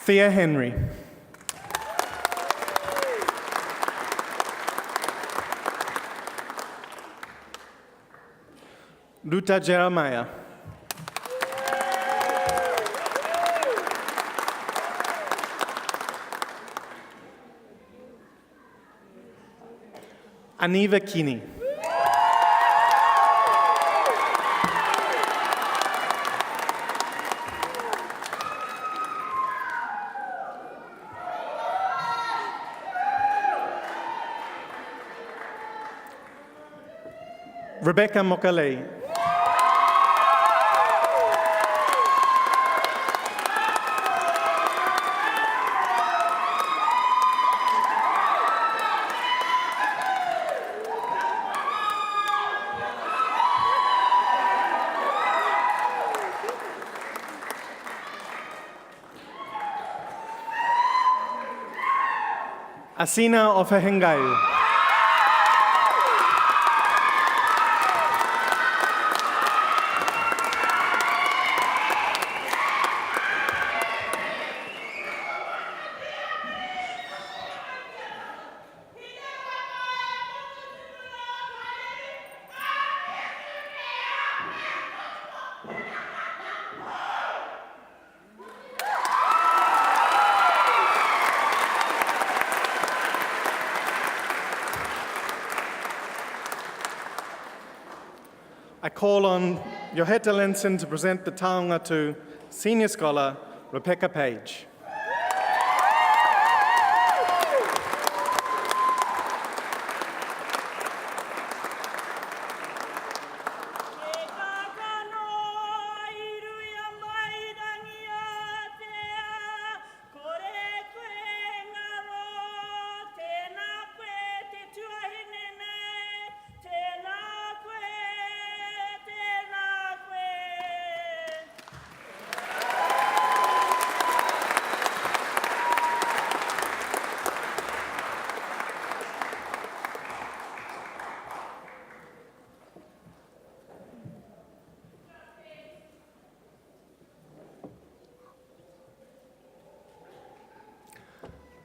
Thea Henry. Ruta Jeremiah. Aniva Kini. Rebecca Mokalei. Asina Ofehengai. I call on Johetta Lenson to present the taonga to Senior Scholar Rebecca Page.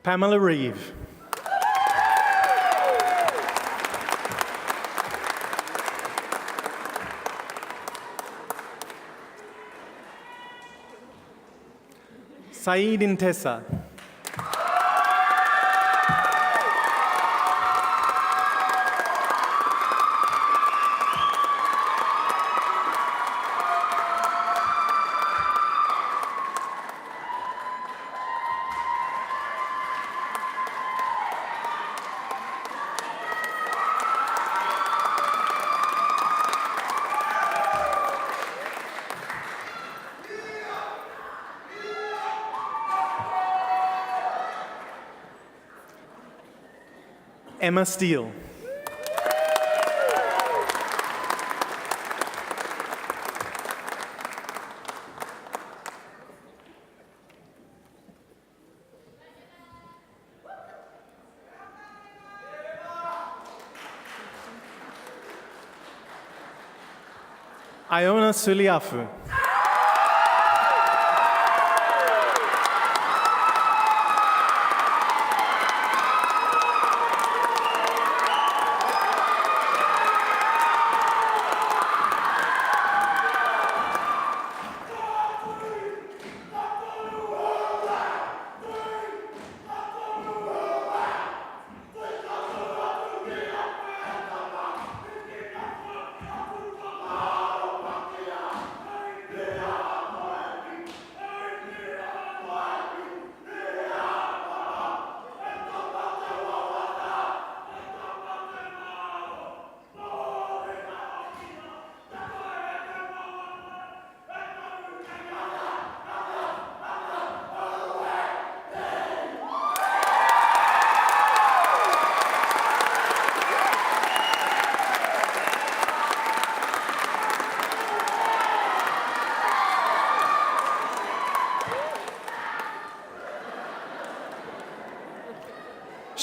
Pamela Reeve. Saeed Intesa. Emma Steele. Iona Suliafu.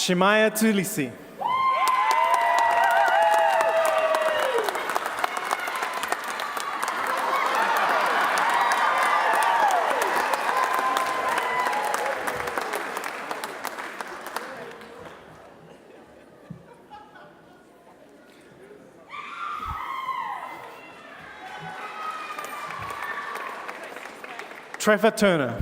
Shemaya Tulisi. Trevor Turner.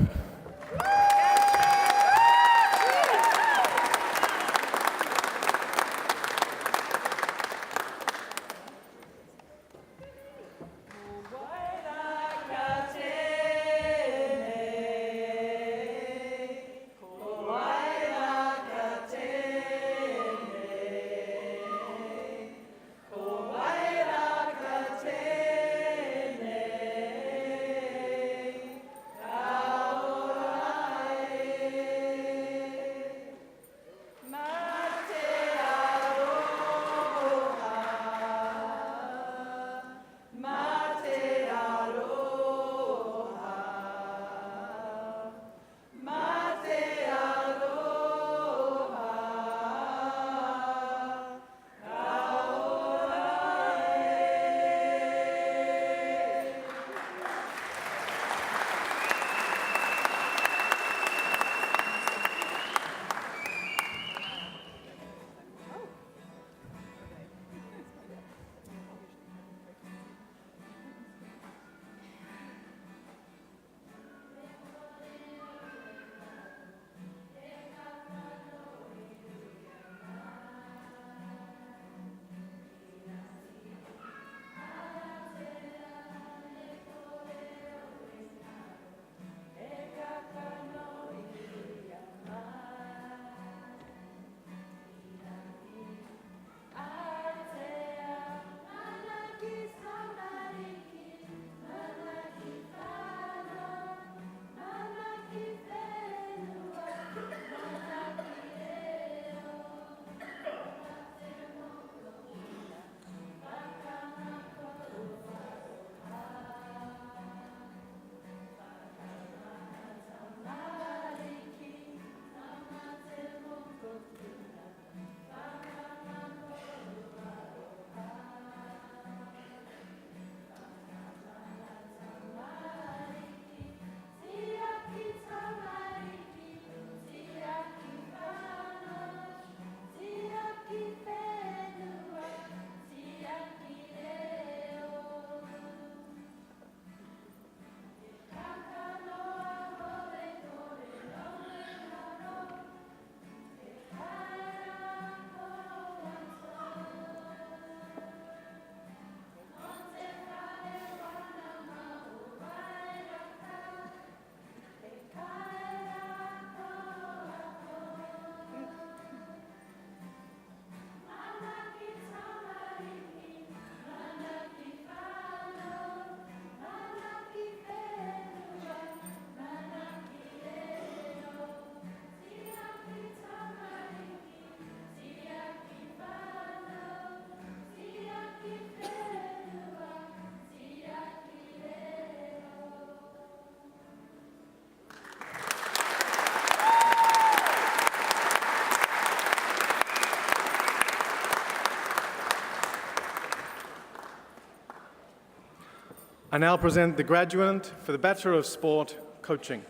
I now present the graduand for the Bachelor of Sport, Coaching,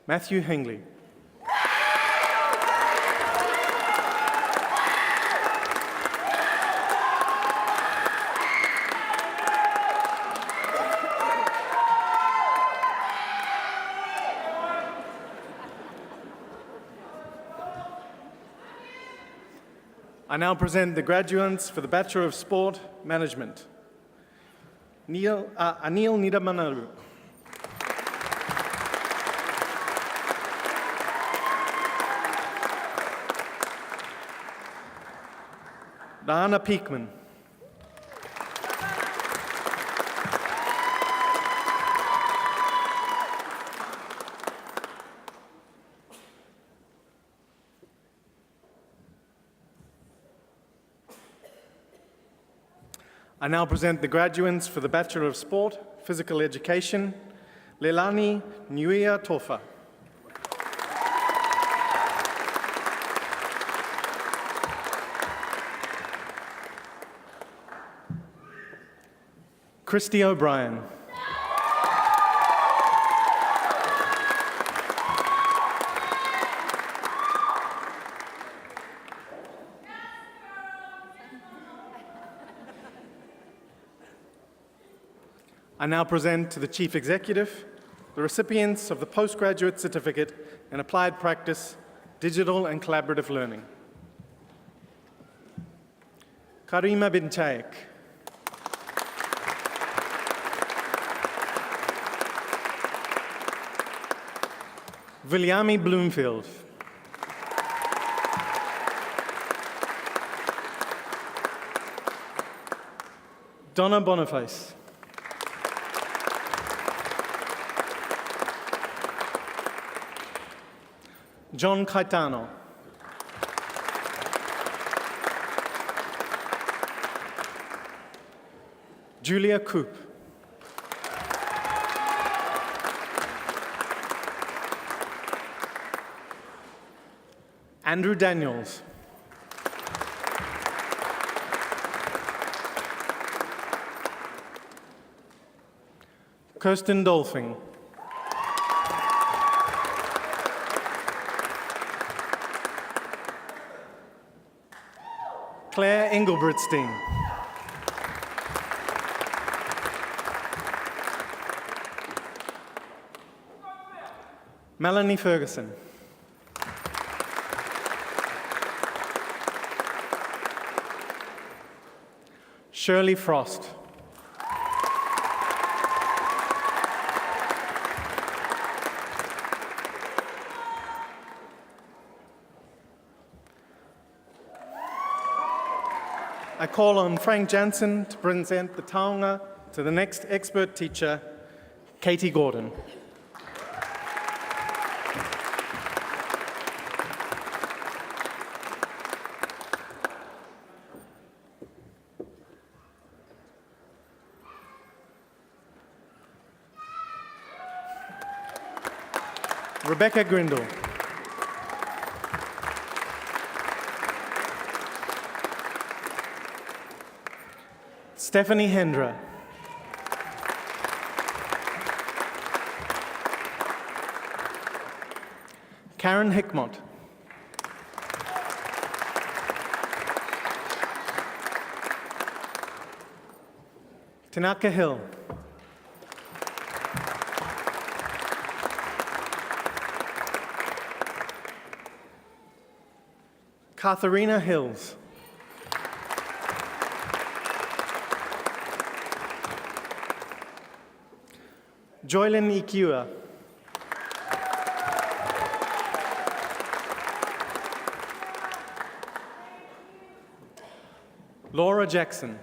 Matthew Hingley. I now present the graduands for the Bachelor of Sport, Management, Anil Nidamanaru. Dana Peakman. I now present the graduands for the Bachelor of Sport, Physical Education, Leilani Nuia Tofa. Christy O'Brien. I now present to the Chief Executive, the recipients of the Postgraduate Certificate in Applied Practice, Digital and Collaborative Learning. Karima bin Chaik. Viljami Bloomfield. Donna Boniface. John Caetano. Julia Coop. Andrew Daniels. Kirsten Dolphin. Claire Engelbertstein. Melanie Ferguson. Shirley Frost. I call on Frank Jansen to present the taonga to the next expert teacher, Katie Gordon. Rebecca Grindle. Stephanie Hendra. Karen Hickmott. Tanaka Hill. Katharina Hills. Joylyn Ikiwa. Laura Jackson.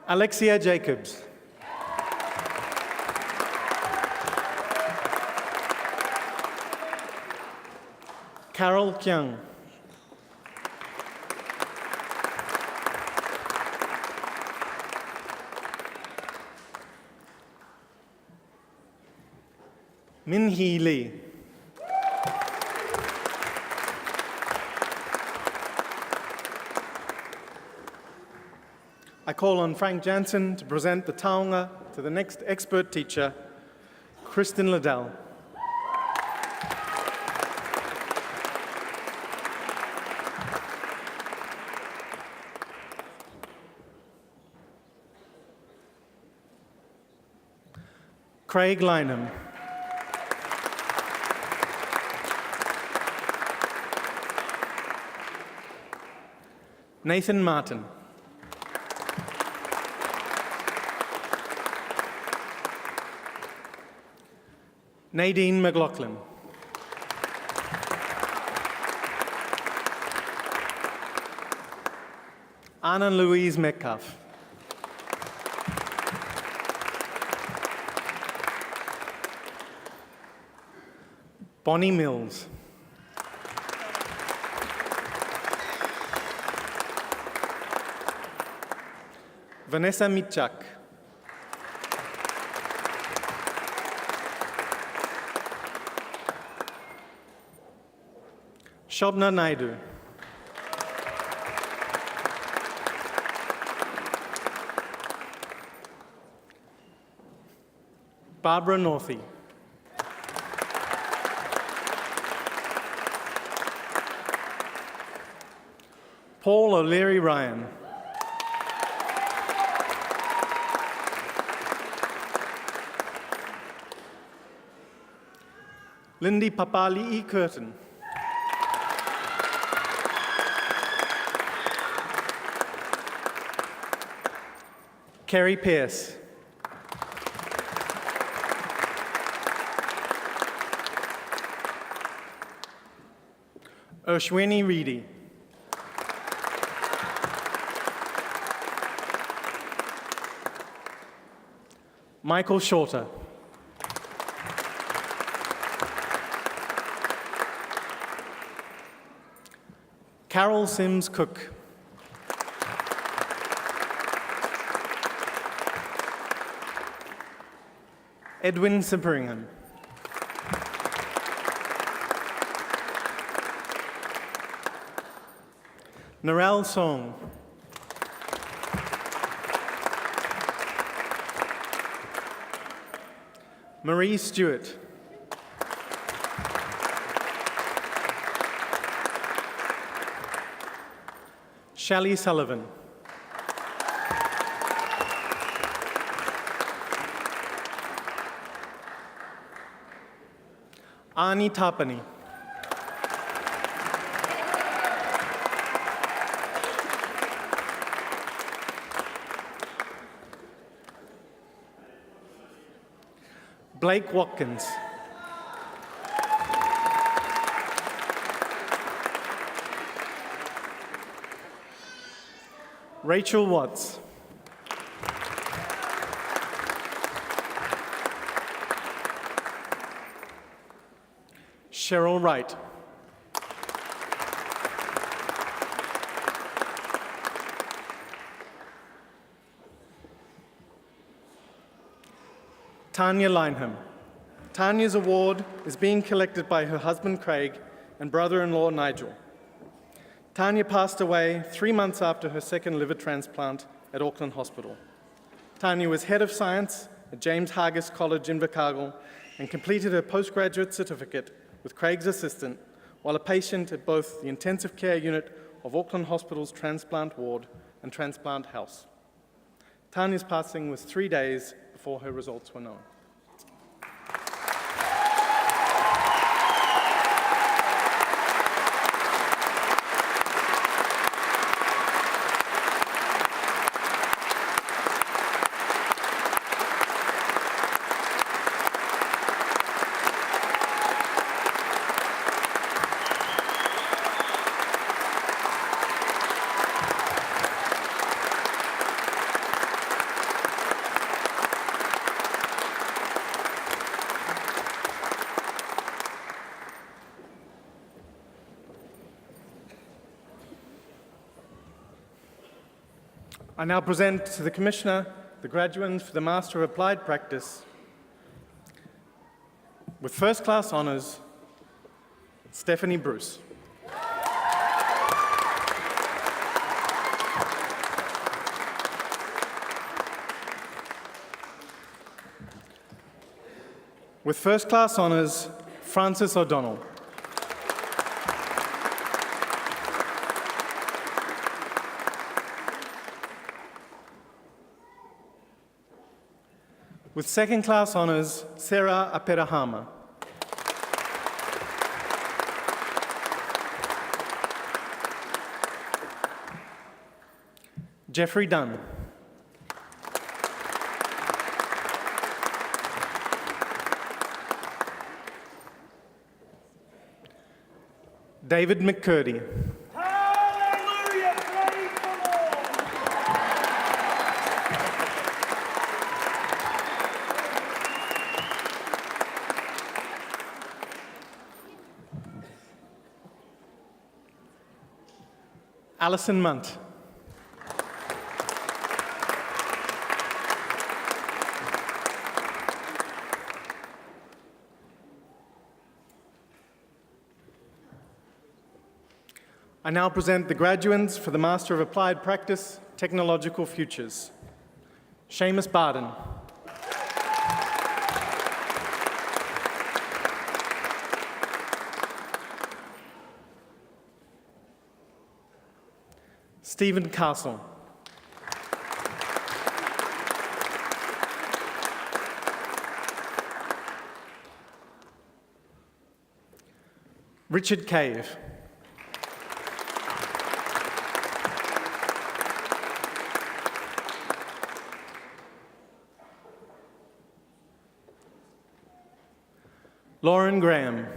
Alexia Jacobs. Carol Kyung. Min Hee Lee. I call on Frank Jansen to present the taonga to the next expert teacher, Kristen Liddell. Craig Lynham. Nathan Martin. Nadine McLaughlin. Anna Louise Metcalf. Bonnie Mills. Vanessa Mitchak. Shobna Naidu. Barbara Northey. Paul O'Leary Ryan. Lindy Papali'i Curtin. Kerry Pierce. Urshwini Reedy. Michael Shorter. Carol Sims Cook. Edwin Simperingham. Narelle Song. Marie Stewart. Shelley Sullivan. Ani Tapani. Blake Watkins. Rachel Watts. Cheryl Wright. Tanya Lineham. Tanya's award is being collected by her husband Craig and brother-in-law Nigel. Tanya passed away 3 months after her second liver transplant at Auckland Hospital. Tanya was head of science at James Hargis College in Invercargill and completed her postgraduate certificate with Craig's assistant while a patient at both the intensive care unit of Auckland Hospital's transplant ward and transplant house. Tanya's passing was 3 days before her results were known. I now present to the Commissioner the graduands for the Master of Applied Practice. With first class honours, Stephanie Bruce. With first class honours, Francis O'Donnell. With second class honours, Sarah Aperahama. Jeffrey Dunn. David McCurdy. Hallelujah! Praise the Lord! Alison Munt. I now present the graduands for the Master of Applied Practice, Technological Futures. Seamus Barden. Stephen Castle. Richard Cave. Lauren Graham.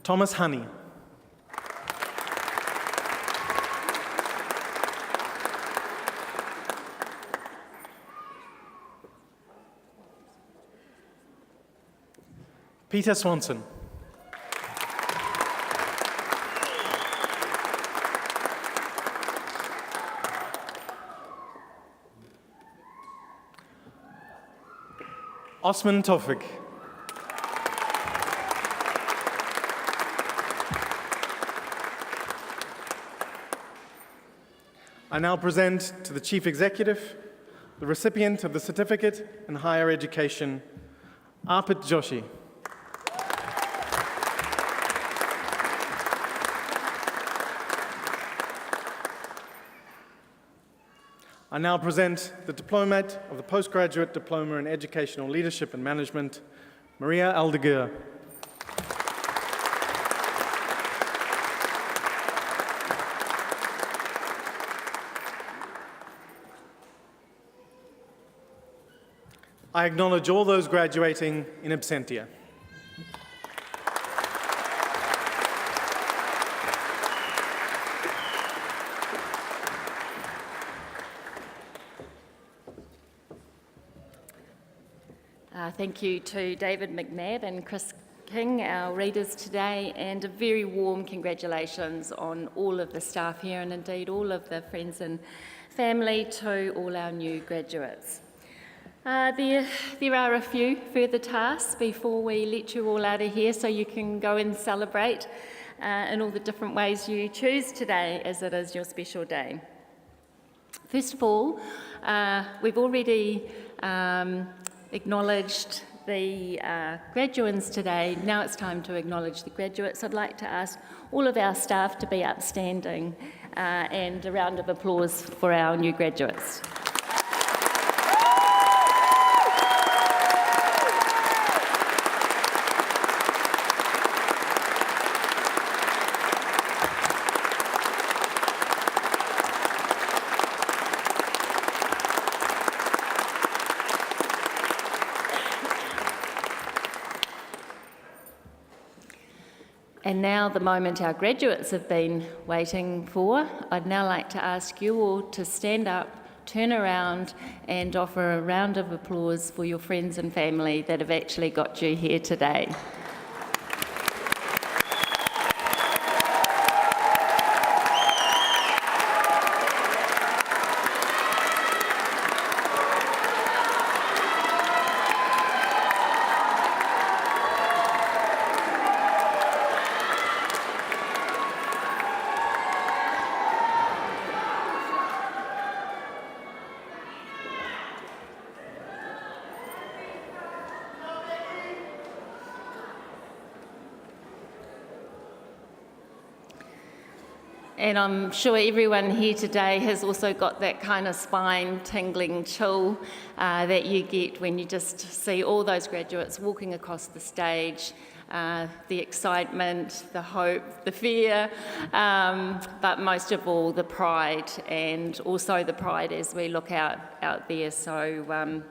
Thomas Honey. Peter Swanson. Osman Tofik. I now present to the Chief Executive the recipient of the Certificate in Higher Education, Arpit Joshi. I now present the Diplomate of the Postgraduate Diploma in Educational Leadership and Management, Maria Aldeguer. I acknowledge all those graduating in absentia. Thank you to David McNabb and Chris King, our readers today, and a very warm congratulations on all of the staff here and indeed all of the friends and family to all our new graduates. There are a few further tasks before we let you all out of here so you can go and celebrate in all the different ways you choose today, as it is your special day. First of all, we've already acknowledged the graduands today. Now it's time to acknowledge the graduates. I'd like to ask all of our staff to be upstanding and a round of applause for our new graduates. And now the moment our graduates have been waiting for, I'd now like to ask you all to stand up, turn around and offer a round of applause for your friends and family that have actually got you here today. And I'm sure everyone here today has also got that kind of spine-tingling chill that you get when you just see all those graduates walking across the stage, the excitement, the hope, the fear, but most of all the pride, and also the pride as we look out there. So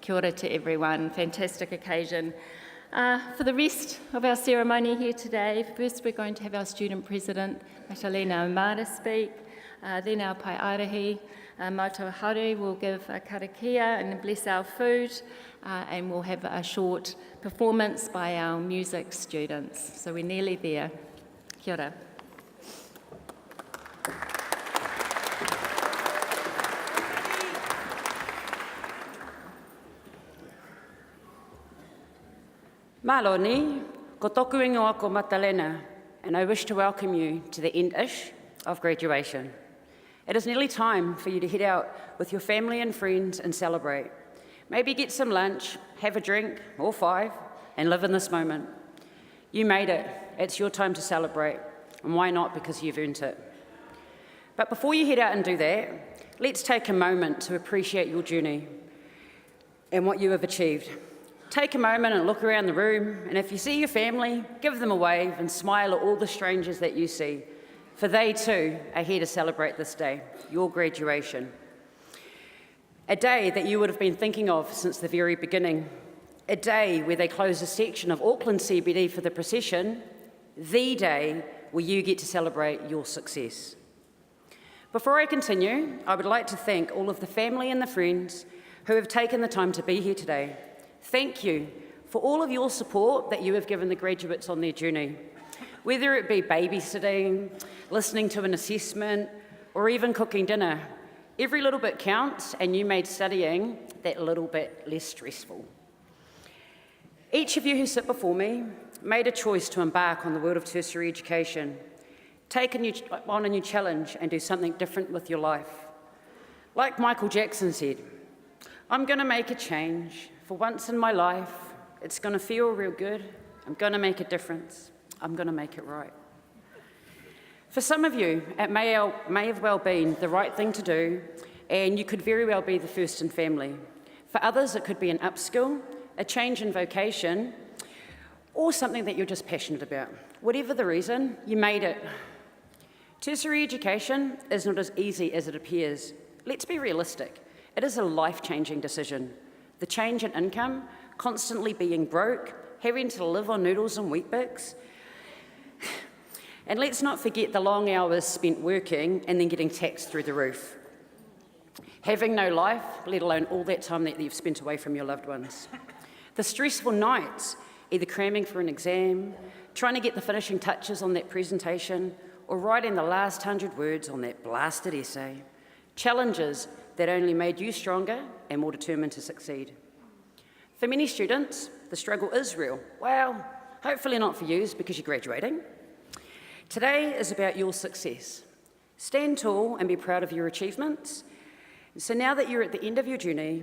kia ora to everyone, fantastic occasion. For the rest of our ceremony here today, first we're going to have our student president, Matalena O'Mara, speak, then our pai arahi, Mautau Haere, will give a karakia and bless our food, and we'll have a short performance by our music students. So we're nearly there. Kia ora. Maloni, ko toku ingoa ko Matalena, and I wish to welcome you to the end-ish of graduation. It is nearly time for you to head out with your family and friends and celebrate. Maybe get some lunch, have a drink, or 5, and live in this moment. You made it. It's your time to celebrate. And why not? Because you've earned it. But before you head out and do that, let's take a moment to appreciate your journey and what you have achieved. Take a moment and look around the room, and if you see your family, give them a wave and smile at all the strangers that you see, for they too are here to celebrate this day, your graduation. A day that you would have been thinking of since the very beginning. A day where they close a section of Auckland CBD for the procession, the day where you get to celebrate your success. Before I continue, I would like to thank all of the family and the friends who have taken the time to be here today. Thank you for all of your support that you have given the graduates on their journey. Whether it be babysitting, listening to an assessment, or even cooking dinner, every little bit counts, and you made studying that little bit less stressful. Each of you who sit before me made a choice to embark on the world of tertiary education, take on a new challenge and do something different with your life. Like Michael Jackson said, I'm going to make a change. For once in my life, it's going to feel real good. I'm going to make a difference. I'm going to make it right. For some of you, it may have well been the right thing to do, and you could very well be the first in family. For others, it could be an upskill, a change in vocation, or something that you're just passionate about. Whatever the reason, you made it. Tertiary education is not as easy as it appears. Let's be realistic. It is a life-changing decision. The change in income, constantly being broke, having to live on noodles and Weet-Bix. And let's not forget the long hours spent working and then getting taxed through the roof. Having no life, let alone all that time that you've spent away from your loved ones. The stressful nights, either cramming for an exam, trying to get the finishing touches on that presentation, or writing the last 100 words on that blasted essay. Challenges that only made you stronger and more determined to succeed. For many students, the struggle is real. Well, hopefully not for you, because you're graduating. Today is about your success. Stand tall and be proud of your achievements. So now that you're at the end of your journey,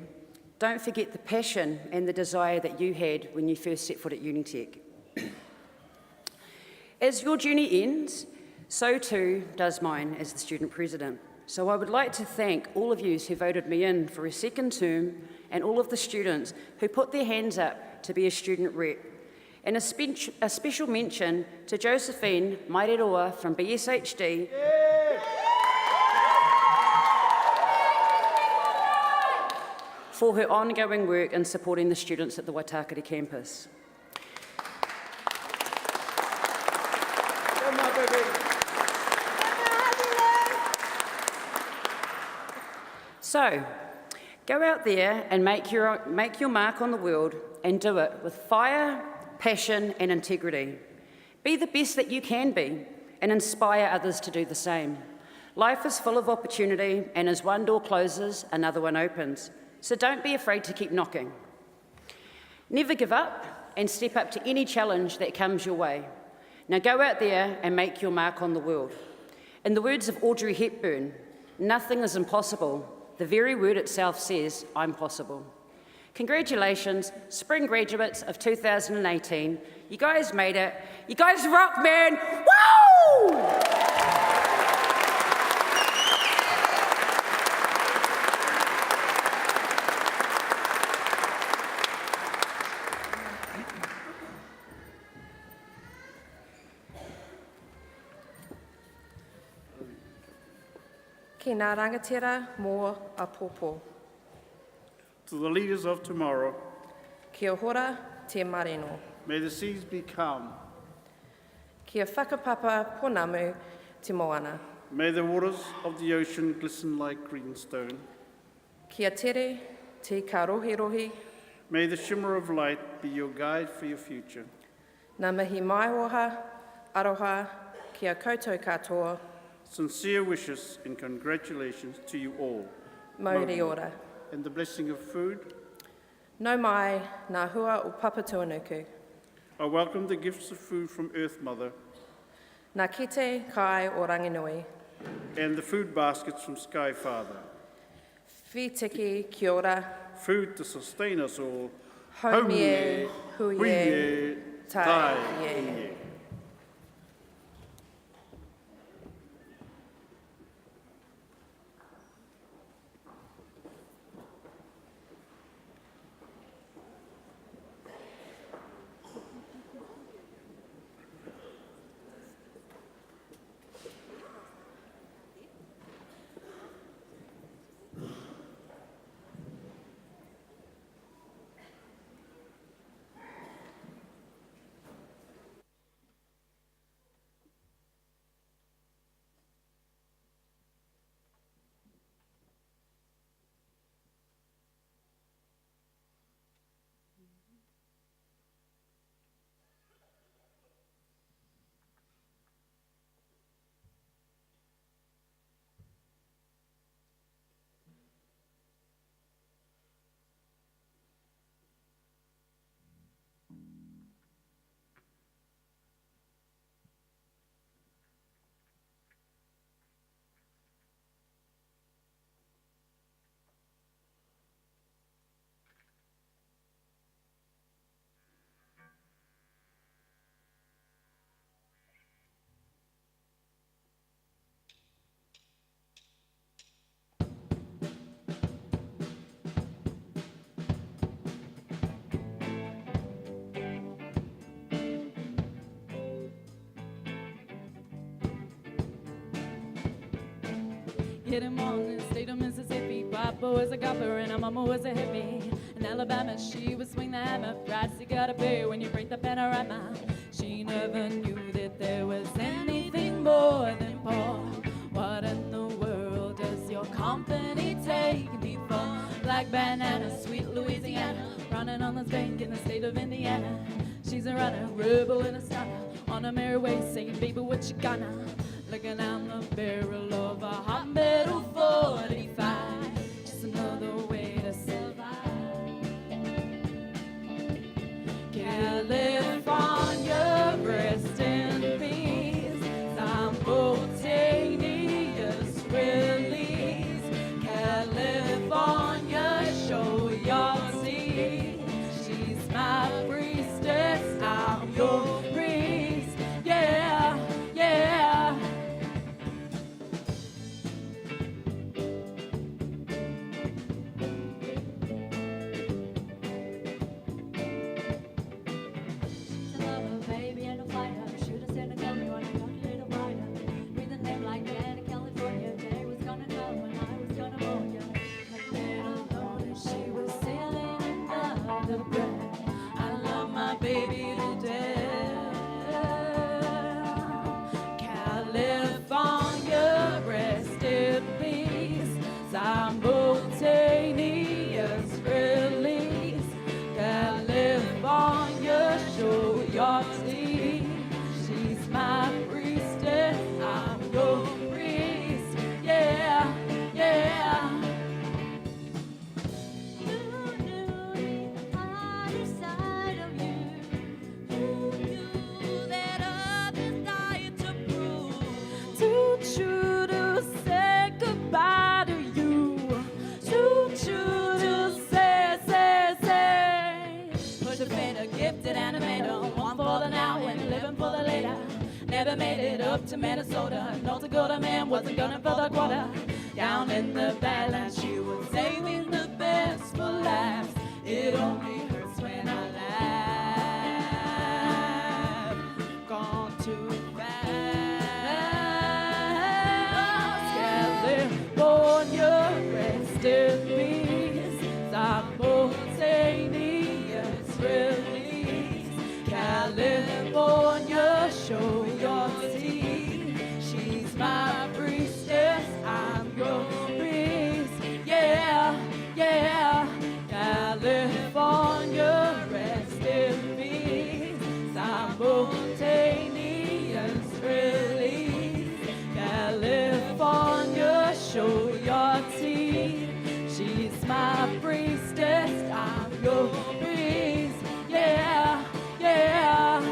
don't forget the passion and the desire that you had when you first set foot at Unitec. As your journey ends, so too does mine as the student president. So I would like to thank all of you who voted me in for a second term and all of the students who put their hands up to be a student rep. And a special mention to Josephine Maireroa from BSHD. For her ongoing work in supporting the students at the Waitakere campus. So, go out there and make your mark on the world and do it with fire, passion and integrity. Be the best that you can be and inspire others to do the same. Life is full of opportunity, and as one door closes, another one opens. So don't be afraid to keep knocking. Never give up and step up to any challenge that comes your way. Now go out there and make your mark on the world. In the words of Audrey Hepburn, nothing is impossible. The very word itself says, I'm possible. Congratulations, spring graduates of 2018. You guys made it. You guys rock, man. Woo! Ki ngā rangatira mō a pōpō. To the leaders of tomorrow, Kia hora te mareno. may the seas be calm. Kia whakapapa ponamu te moana. May the waters of the ocean glisten like green stone. Kia tere te ka rohi rohi. May the shimmer of light be your guide for your future. Nā mihi maihoha, aroha, kia koutou katoa. Sincere wishes and congratulations to you all. Mauri ora. And the blessing of food. No mai ngā hua o Papatuanuku. I welcome the gifts of food from Earth Mother Ngā kite kai o Ranginui. and the food baskets from Sky Father. Whitiki kia ora. Food to sustain us all. Haumie, huie, huie, tai, tai, ie. ie. Hit him on the state of Mississippi. Papa was a copper and her mama was a hippie. In Alabama, she would swing the hammer. Price you gotta pay when you break the panorama. She never knew that there was anything more than poor. What in the world does your company take me for? Black banana, sweet Louisiana, running on this bank in the state of Indiana. She's a runner, rebel and a stunner, on a merry way saying, baby, what you gonna? Looking down the barrel of a hot metal 45. Just another way to survive. California, rest in peace. Simultaneous release. California, show your teeth. She's my priestess, I'm your priest. Yeah, yeah. Baby to death. California, rest in peace. Simultaneous release. California, show your teeth. She's my priestess, I'm your priest. Yeah, yeah. Never made it up to Minnesota. North Dakota man wasn't gunning for the quarter. Down in the Badlands, she was saving the best for last. It only hurts when I laugh. Gone too fast. California, rest in peace. Simultaneous release. California, show your teeth. She's my priestess, I'm your priest. Yeah, yeah. California, rest in peace. Simultaneous release. California, show your teeth. She's my priestess, I'm your priest. Yeah, yeah.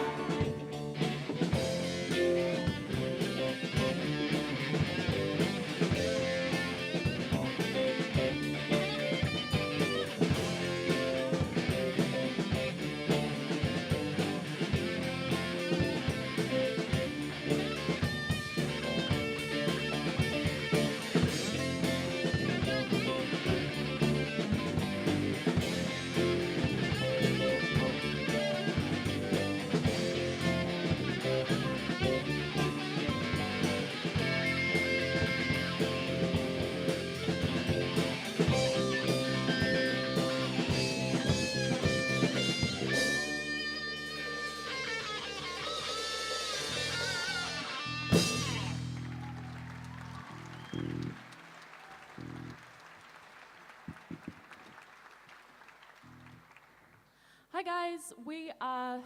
Hi guys, we are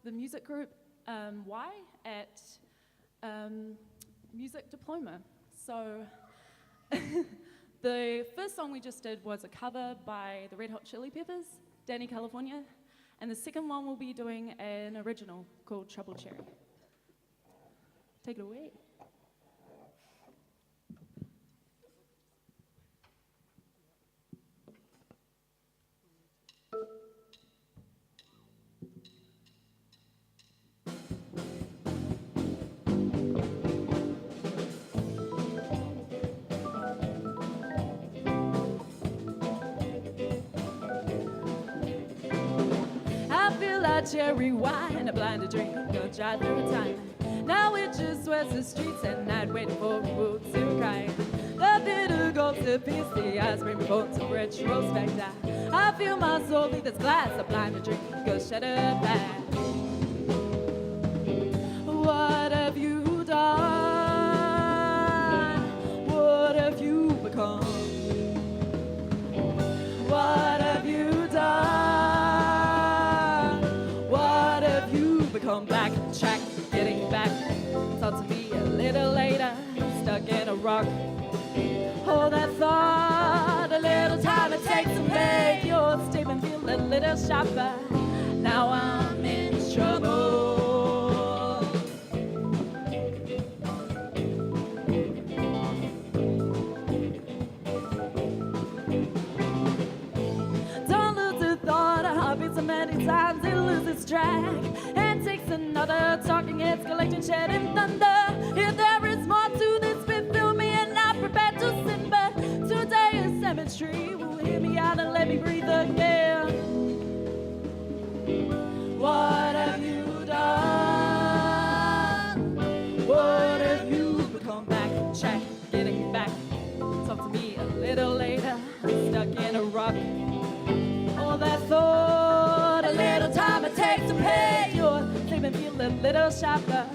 the music group Y at Music Diploma. So the first song we just did was a cover by the Red Hot Chili Peppers, Danny California, and the second one we'll be doing an original called Trouble Cherry. Take it away. Cherry wine, a blinded drink, no try through time. Now we're just west the streets at night, waiting for a boat to cry. The bitter gulps to pierce the eyes, bring me bones in retrospect. I feel my soul leave this glass, I'm blind to drink, go shut up back. What have you done? What have you become? What have you done? What have you become? Back on track, getting back. Talk to me a little later, stuck in a rock. Hold that thought, a little time it takes to make your statement feel a little sharper. Now I'm in trouble. Don't lose the thought, a heartbeat so many times it loses track and takes another talking heads collecting shedding thunder. If there is more to this bit, fill me and I'm prepared to sin, but today is cemetery will hear me out and let me breathe again. What have you done? What have you become? Back on track, getting back. Talk to me a little later, stuck in a rock. All that thought, a little time it takes to pay your statement feel a little sharper.